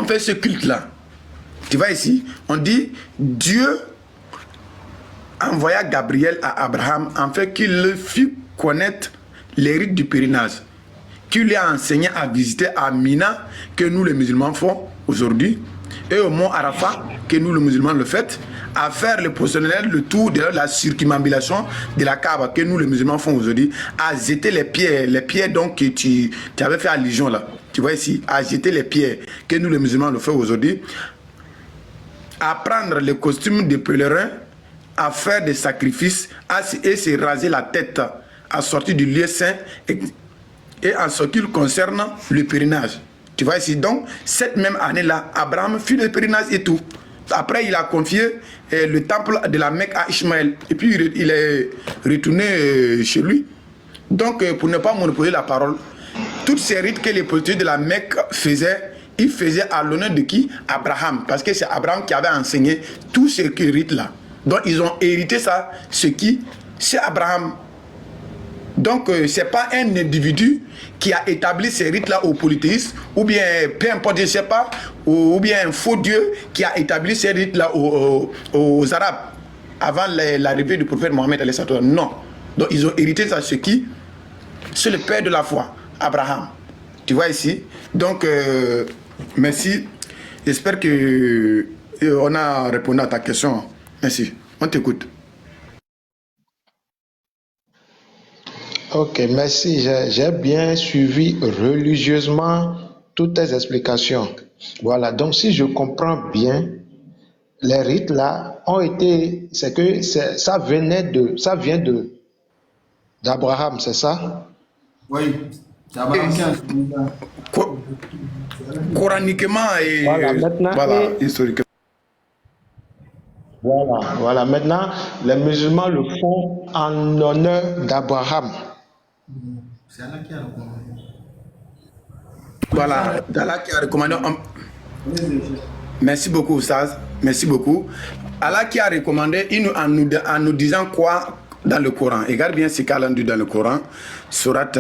S4: fait ce culte-là. Tu vois ici, on dit Dieu envoya Gabriel à Abraham en fait qu'il fit connaître les rites du pèlerinage, qui lui a enseigné à visiter à Mina, que nous les musulmans font aujourd'hui, et au mont Arafat, que nous les musulmans le faisons, à faire le processionnel, le tour de la circumambulation de la Kaaba, que nous les musulmans font aujourd'hui, à jeter les pierres donc que tu avais fait allusion là. Tu vois ici, à jeter les pierres, que nous les musulmans le faisons aujourd'hui, à prendre le costume de pèlerin, à faire des sacrifices, et se raser la tête, à sortir du lieu saint, et en ce qui concerne le pèlerinage. Tu vois ici, donc, cette même année-là, Abraham fit le pèlerinage et tout. Après, il a confié le temple de la Mecque à Ishmaël. Et puis, il est retourné chez lui. Donc, pour ne pas monopoliser la parole, toutes ces rites que les politiciens de la Mecque faisaient, ils faisaient à l'honneur de qui? Abraham. Parce que c'est Abraham qui avait enseigné tous ces rites-là. Donc, ils ont hérité ça. C'est Abraham. Donc, ce n'est pas un individu qui a établi ces rites-là aux polythéistes, ou bien, peu importe, je ne sais pas, ou bien un faux Dieu qui a établi ces rites-là aux Arabes, avant l'arrivée du prophète Mohammed. Non. Donc, ils ont hérité ça, c'est le père de la foi, Abraham. Tu vois ici? Donc, merci. J'espère qu'on a répondu à ta question. Merci. On t'écoute.
S8: Ok, merci. J'ai bien suivi religieusement toutes tes explications. Voilà, donc si je comprends bien, les rites là ont été, ça vient d'Abraham, c'est ça?
S2: Oui, c'est Abraham qui a
S4: coraniquement et
S8: voilà,
S4: historiquement.
S8: Voilà, maintenant, les musulmans le font en honneur d'Abraham.
S2: C'est Allah qui a recommandé.
S4: Voilà, Allah qui a recommandé. Merci beaucoup, Saz. Merci beaucoup. Allah qui a recommandé en nous disant quoi dans le Coran. Regarde bien ce qu'Allah dit dans le Coran. Surat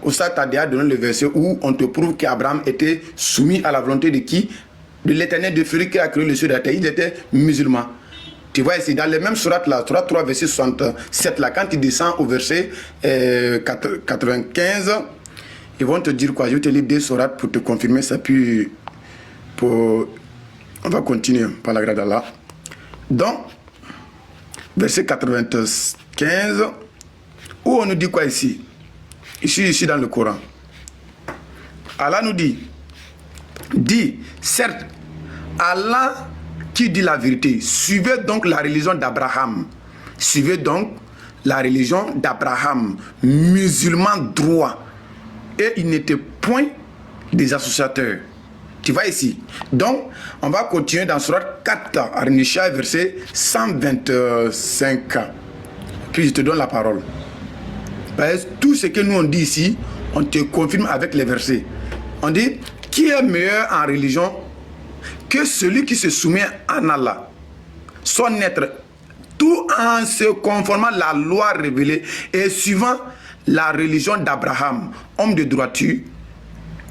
S4: Oustad a déjà donné le verset où on te prouve qu'Abraham était soumis à la volonté de qui? De l'Éternel de Fury qui a créé le ciel et la terre. Il était musulman. Tu vois ici, dans les mêmes sourates là, surat 3, verset 67 là, quand il descend au verset 95, ils vont te dire quoi? Je vais te lire 2 sourates pour te confirmer ça, puis on va continuer par la grâce d'Allah. Donc, verset 95, où on nous dit quoi ici? Ici dans le Coran. Allah nous dit, certes, Allah qui dit la vérité, suivez donc la religion d'Abraham. Suivez donc la religion d'Abraham, musulman droit. Et il n'était point des associateurs. Tu vois ici. Donc, on va continuer dans Surat 4, Arnisha, verset 125. Puis je te donne la parole. Parce que tout ce que nous on dit ici, on te confirme avec les versets. On dit, qui est meilleur en religion que celui qui se soumet à Allah, son être, tout en se conformant à la loi révélée et suivant la religion d'Abraham, homme de droiture,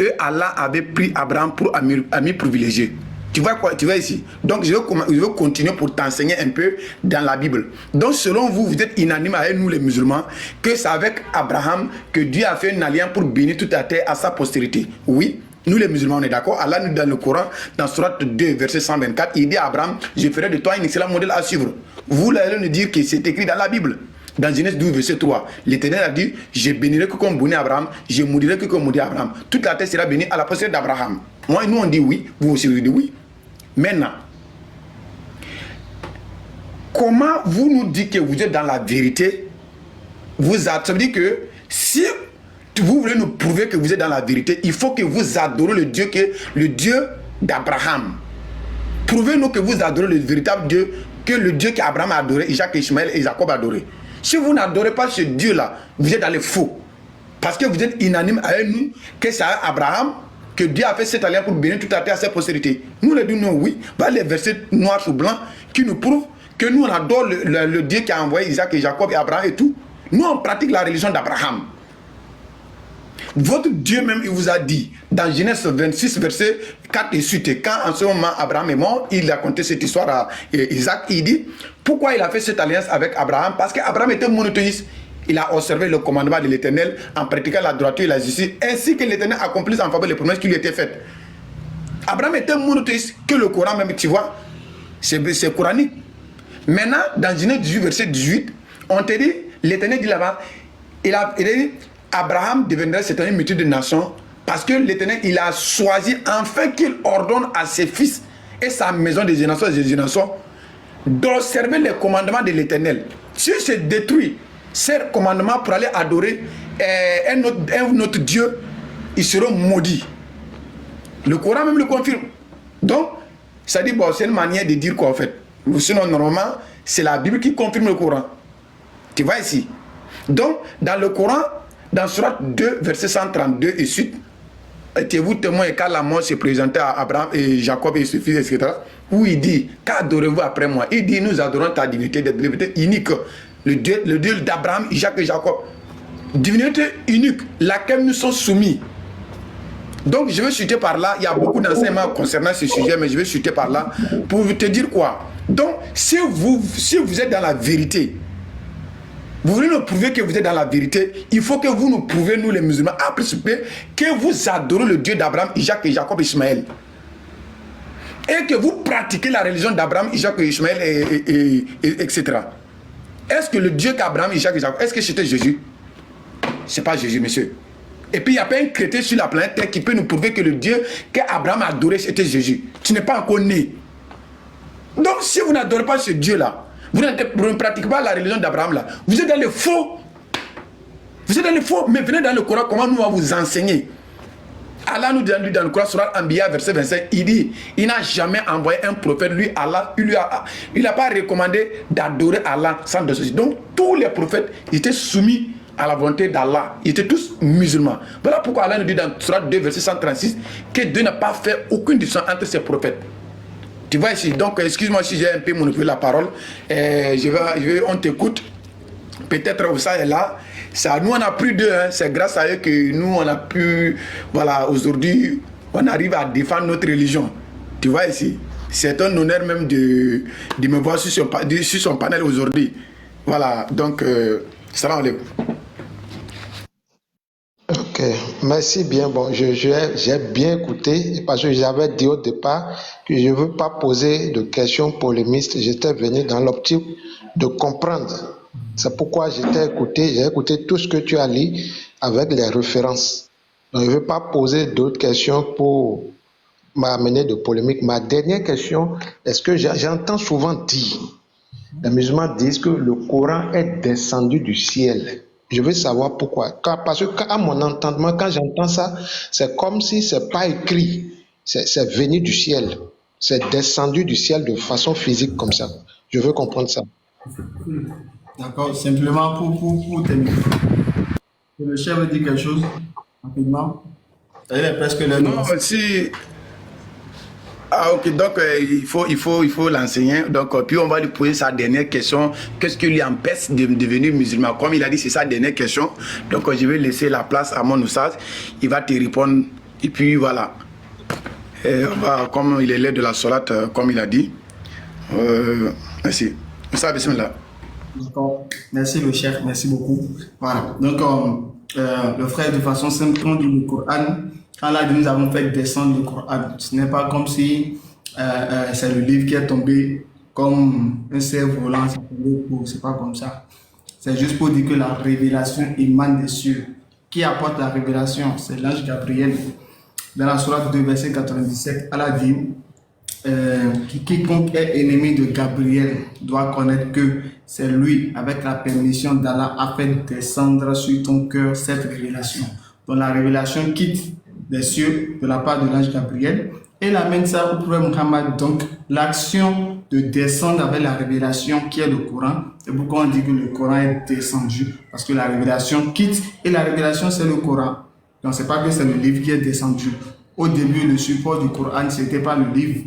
S4: et Allah avait pris Abraham pour ami privilégié. Tu vois quoi? Tu vois ici. Donc je veux continuer pour t'enseigner un peu dans la Bible. Donc selon vous, vous êtes unanime avec nous les musulmans que c'est avec Abraham que Dieu a fait une alliance pour bénir toute la terre à sa postérité. Oui, nous les musulmans on est d'accord. Allah nous dans le Coran, dans Sourate 2, verset 124, il dit à Abraham, je ferai de toi un excellent modèle à suivre. Vous allez nous dire que c'est écrit dans la Bible. Dans Genèse 12, verset 3, l'Éternel a dit, je bénirai que comme béni Abraham, je maudиrai que comme maudit Abraham. Toute la terre sera bénie à la postérité d'Abraham. Moi, nous on dit oui, vous aussi vous dites oui. Maintenant, comment vous nous dites que vous êtes dans la vérité? Ça veut dire que si vous voulez nous prouver que vous êtes dans la vérité, il faut que vous adorez le Dieu d'Abraham. Prouvez-nous que vous adorez le véritable Dieu, que le Dieu qu'Abraham a adoré, Isaac, Ishmaël et Jacob a adoré. Si vous n'adorez pas ce Dieu-là, vous êtes dans les faux. Parce que vous êtes unanime avec nous que c'est Abraham que Dieu a fait cette alliance pour bénir toute la terre à sa postérité. Nous les disons oui. Voilà les versets noirs sur blanc qui nous prouvent que nous on adore le Dieu qui a envoyé Isaac et Jacob et Abraham et tout. Nous on pratique la religion d'Abraham. Votre Dieu même il vous a dit dans Genèse 26 verset 4 et suite, quand en ce moment Abraham est mort, il a conté cette histoire à Isaac, il dit pourquoi il a fait cette alliance avec Abraham? Parce qu'Abraham était monothéiste. Il a observé le commandement de l'Éternel en pratiquant la droiture et la justice, ainsi que l'Éternel accomplisse en faveur les promesses qui lui étaient faites. Abraham était monothéiste, que le Coran même, tu vois, c'est coranique. Maintenant, dans Genèse 18, verset 18, on te dit, l'Éternel dit là-bas, il a dit, Abraham deviendrait cette année multitude de nations, parce que l'Éternel, il a choisi enfin qu'il ordonne à ses fils et sa maison des générations d'observer les commandements de l'Éternel. Si c'est détruit, ces commandements pour aller adorer un autre Dieu, ils seront maudits. Le Coran même le confirme. Donc, ça dit, bon, c'est une manière de dire quoi en fait. Sinon, normalement, c'est la Bible qui confirme le Coran. Tu vois ici. Donc, dans le Coran, dans Sourate 2, verset 132 et suite, étiez-vous témoin quand la mort s'est présentée à Abraham et Jacob et ses fils, etc. Où il dit, qu'adorez-vous après moi? Il dit, nous adorons ta divinité, de divinité unique. Le Dieu d'Abraham, Isaac et Jacob. Divinité unique, laquelle nous sommes soumis. Donc je vais chuter par là. Il y a beaucoup d'enseignements concernant ce sujet, mais je vais chuter par là pour te dire quoi. Donc si vous êtes dans la vérité, vous voulez nous prouver que vous êtes dans la vérité, il faut que vous nous prouvez, nous les musulmans, à participer, que vous adorez le Dieu d'Abraham, Isaac et Jacob et Ishmaël. Et que vous pratiquez la religion d'Abraham, Isaac et Ishmaël, etc. Est-ce que le Dieu qu'Abraham, Isaac et Jacob, est-ce que c'était Jésus? C'est pas Jésus, monsieur. Et puis il n'y a pas un chrétien sur la planète Terre qui peut nous prouver que le Dieu qu'Abraham a adoré, c'était Jésus. Tu n'es pas encore né. Donc si vous n'adorez pas ce Dieu-là, vous ne pratiquez pas la religion d'Abraham là, vous êtes dans le faux. Vous êtes dans le faux, mais venez dans le Coran, comment nous allons vous enseigner. Allah nous dit dans le Coran, Sourate Anbiya, verset 25, il dit, il n'a jamais envoyé un prophète, lui, Allah, il n'a pas recommandé d'adorer Allah sans de ceci. Donc, tous les prophètes étaient soumis à la volonté d'Allah. Ils étaient tous musulmans. Voilà pourquoi Allah nous dit dans Sourate 2, verset 136, que Dieu n'a pas fait aucune distinction entre ses prophètes. Tu vois ici, donc, excuse-moi si j'ai un peu monopole la parole. On t'écoute. Peut-être ça est là. Ça, nous on a plus d'eux, hein. C'est grâce à eux que nous on a pu, voilà, aujourd'hui on arrive à défendre notre religion. Tu vois ici, c'est un honneur même de me voir sur son panel aujourd'hui. Voilà, donc salam alaikum.
S8: Ok, merci bien. Bon, j'ai bien écouté parce que j'avais dit au départ que je ne veux pas poser de questions polémistes. J'étais venu dans l'optique de comprendre. C'est pourquoi j'ai écouté tout ce que tu as dit avec les références. Donc, je ne veux pas poser d'autres questions pour m'amener de polémique. Ma dernière question, est-ce que j'entends souvent dire, les musulmans disent que le Coran est descendu du ciel. Je veux savoir pourquoi. Parce que à mon entendement, quand j'entends ça, c'est comme si ce n'est pas écrit. C'est venu du ciel. C'est descendu du ciel de façon physique comme ça. Je veux comprendre ça.
S2: D'accord, simplement pour terminer. Le chef veut dire quelque chose rapidement. Il est presque le
S4: non, si Ah ok, donc il faut l'enseigner. Donc puis on va lui poser sa dernière question. Qu'est-ce qui lui empêche de devenir musulman? Comme il a dit, c'est sa dernière question. Donc je vais laisser la place à mon Oussad. Il va te répondre. Et puis voilà. On va, comme il est l'heure de la solat, comme il a dit. Merci. Oussad, bismillah.
S2: D'accord. Merci le chef, merci beaucoup. Voilà. Donc, le frère, de façon simple, on dit le Coran. Quand là, nous avons fait descendre le Coran, ce n'est pas comme si c'est le livre qui est tombé comme un cerf-volant, c'est pas comme ça. C'est juste pour dire que la révélation émane des cieux. Qui apporte la révélation? C'est l'ange Gabriel. Dans la sourate 2, verset 97, Allah dit quiconque est ennemi de Gabriel doit connaître que c'est lui, avec la permission d'Allah, a fait descendre sur ton cœur cette révélation. Donc la révélation quitte des cieux de la part de l'ange Gabriel et l'amène ça au prophète Muhammad. Donc l'action de descendre avec la révélation qui est le Coran, c'est pourquoi on dit que le Coran est descendu, parce que la révélation quitte et la révélation c'est le Coran. Donc c'est pas que c'est le livre qui est descendu. Au début, le support du Coran, c'était pas le livre.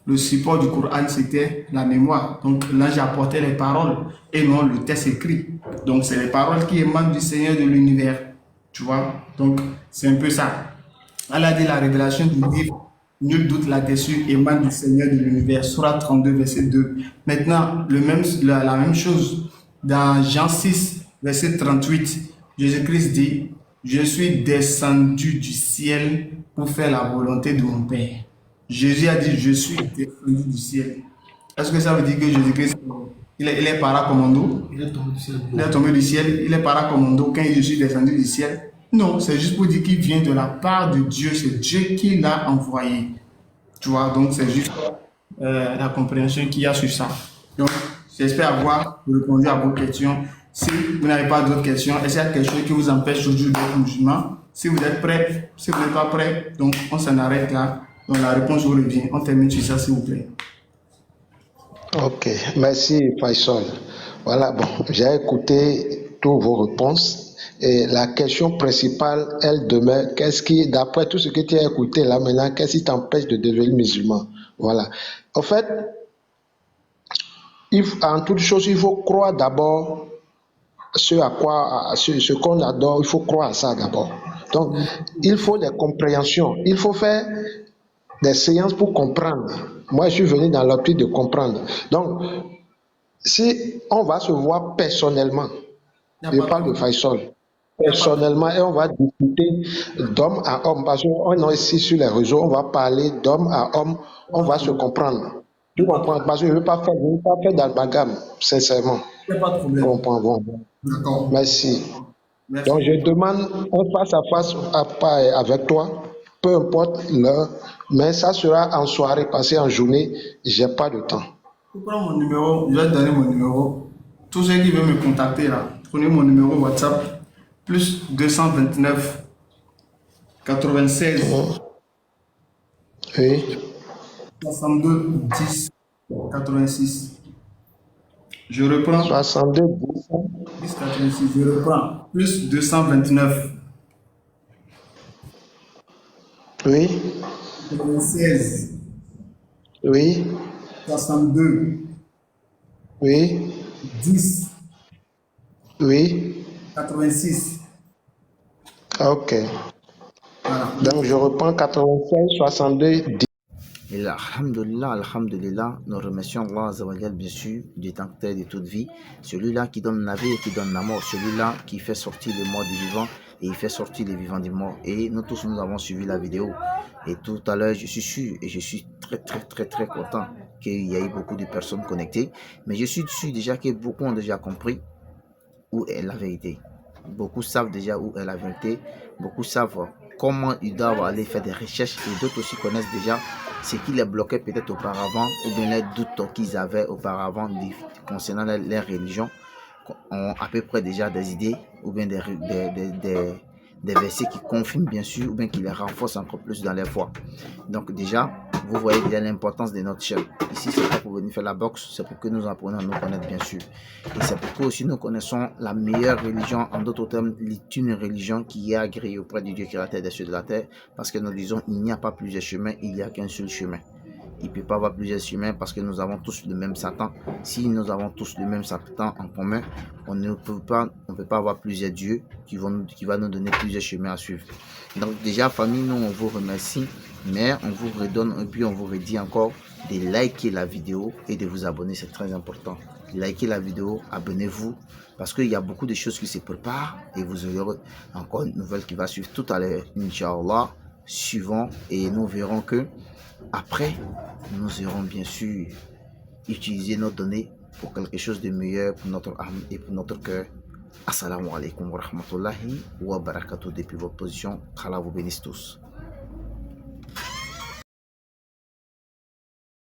S2: Le support du Coran, c'était la mémoire. Donc l'ange apportait les paroles et non le texte écrit. Donc c'est les paroles qui émanent du Seigneur de l'univers. Tu vois? Donc c'est un peu ça. Allah dit la révélation du livre, nul doute là-dessus, émane du Seigneur de l'univers. Sourate 32, verset 2. Maintenant, la même chose dans Jean 6, verset 38. Jésus-Christ dit, je suis descendu du ciel pour faire la volonté de mon Père. Jésus a dit, je suis descendu du ciel. Est-ce que ça veut dire que Jésus-Christ, il est paracommando? Il est tombé du ciel, il est paracommando quand je suis descendu du ciel? Non, c'est juste pour dire qu'il vient de la part de Dieu, c'est Dieu qui l'a envoyé. Tu vois, donc c'est juste la compréhension qu'il y a sur ça. Donc, j'espère avoir répondu à vos questions. Si vous n'avez pas d'autres questions, est-ce qu'il y a quelque chose qui vous empêche aujourd'hui d'être musulman? Si vous êtes prêts, si vous n'êtes pas prêts, donc on s'en arrête là. Donc la réponse vous revient. On termine sur ça, s'il vous plaît.
S8: Ok, merci Faisal. Voilà, bon, j'ai écouté toutes vos réponses. Et la question principale, elle demeure, qu'est-ce qui, d'après tout ce que tu as écouté là maintenant, qu'est-ce qui t'empêche de devenir musulman? Voilà. En fait, en toute chose, il faut croire d'abord ce qu'on adore, il faut croire à ça d'abord. Donc, il faut des compréhensions, il faut faire des séances pour comprendre. Moi, je suis venu dans l'optique de comprendre. Donc, si on va se voir personnellement, je parle de Faisal, personnellement, et on va discuter d'homme à homme, parce qu'on est ici sur les réseaux, on va parler d'homme à homme, on va se comprendre. Tu comprends? Parce que je ne veux pas faire d'albagam, sincèrement.
S2: Il n'y a pas de problème.
S8: Bon.
S2: D'accord.
S8: Merci. Donc, je demande un face à face avec toi, peu importe l'heure, mais ça sera en soirée, parce qu'en journée, je n'ai pas de temps.
S2: Tu prends mon numéro, je vais te donner mon numéro. Tous ceux qui veulent me contacter là, prenez mon numéro WhatsApp, plus 229 96
S8: Oui.
S2: 62 10 86. Je reprends.
S8: 62
S2: 10 86. Je reprends. Plus 229
S8: Oui.
S2: 96
S8: Oui.
S2: 62
S8: Oui.
S2: 10
S8: Oui.
S2: 86.
S8: Ok.
S2: Voilà.
S8: Donc je reprends 96 62 10.
S9: Et là, alhamdulillah, nous remercions Allah Azawajal, bien sûr, du Détenteur de toute vie, celui-là qui donne la vie et qui donne la mort, celui-là qui fait sortir les morts du vivant et il fait sortir les vivants du mort. Et nous tous, nous avons suivi la vidéo. Et tout à l'heure, je suis sûr et je suis très content qu'il y ait beaucoup de personnes connectées. Mais je suis sûr déjà que beaucoup ont déjà compris où est la vérité. Beaucoup savent déjà où est la vérité. Beaucoup savent comment ils doivent aller faire des recherches et d'autres aussi connaissent déjà ce qui les bloquait peut-être auparavant ou bien les doutes qu'ils avaient auparavant concernant leur religion ont à peu près déjà des idées ou bien des versets qui confirment bien sûr ou bien qui les renforcent encore plus dans leur foi. Donc déjà, vous voyez déjà l'importance de notre chaîne. Ici, c'est pas pour venir faire la boxe, c'est pour que nous apprenons à nous connaître bien sûr. Et c'est pour que aussi nous connaissons la meilleure religion, en d'autres termes, une religion qui est agréée auprès du Dieu créateur des cieux et de la terre, parce que nous disons, il n'y a pas plusieurs chemins, il n'y a qu'un seul chemin. il ne peut pas avoir plusieurs chemins parce que nous avons tous le même Satan. Si nous avons tous le même Satan en commun, on ne peut pas avoir plusieurs dieux qui vont nous donner plusieurs chemins à suivre. Donc déjà, famille, nous, on vous remercie, mais on vous redonne et puis on vous redit encore de liker la vidéo et de vous abonner, c'est très important. Likez la vidéo, abonnez-vous, parce qu'il y a beaucoup de choses qui se préparent et vous aurez encore une nouvelle qui va suivre tout à l'heure, Inch'Allah, suivant, et nous verrons que après, nous irons bien sûr utiliser nos données pour quelque chose de meilleur pour notre âme et pour notre cœur. Assalamu alaikum wa rahmatullahi wa barakatuh depuis votre position. qu'Allah vous bénisse tous.